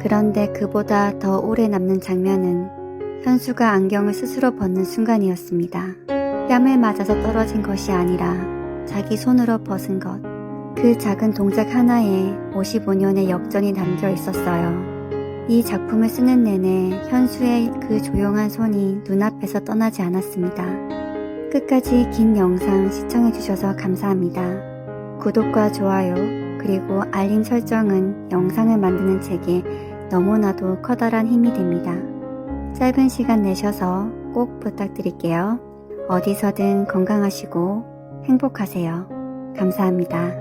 그런데 그보다 더 오래 남는 장면은 현수가 안경을 스스로 벗는 순간이었습니다. 뺨을 맞아서 떨어진 것이 아니라 자기 손으로 벗은 것. 그 작은 동작 하나에 55년의 역전이 담겨 있었어요. 이 작품을 쓰는 내내 현수의 그 조용한 손이 눈앞에서 떠나지 않았습니다. 끝까지 긴 영상 시청해주셔서 감사합니다. 구독과 좋아요 그리고 알림 설정은 영상을 만드는 제게 너무나도 커다란 힘이 됩니다. 짧은 시간 내셔서 꼭 부탁드릴게요. 어디서든 건강하시고 행복하세요. 감사합니다.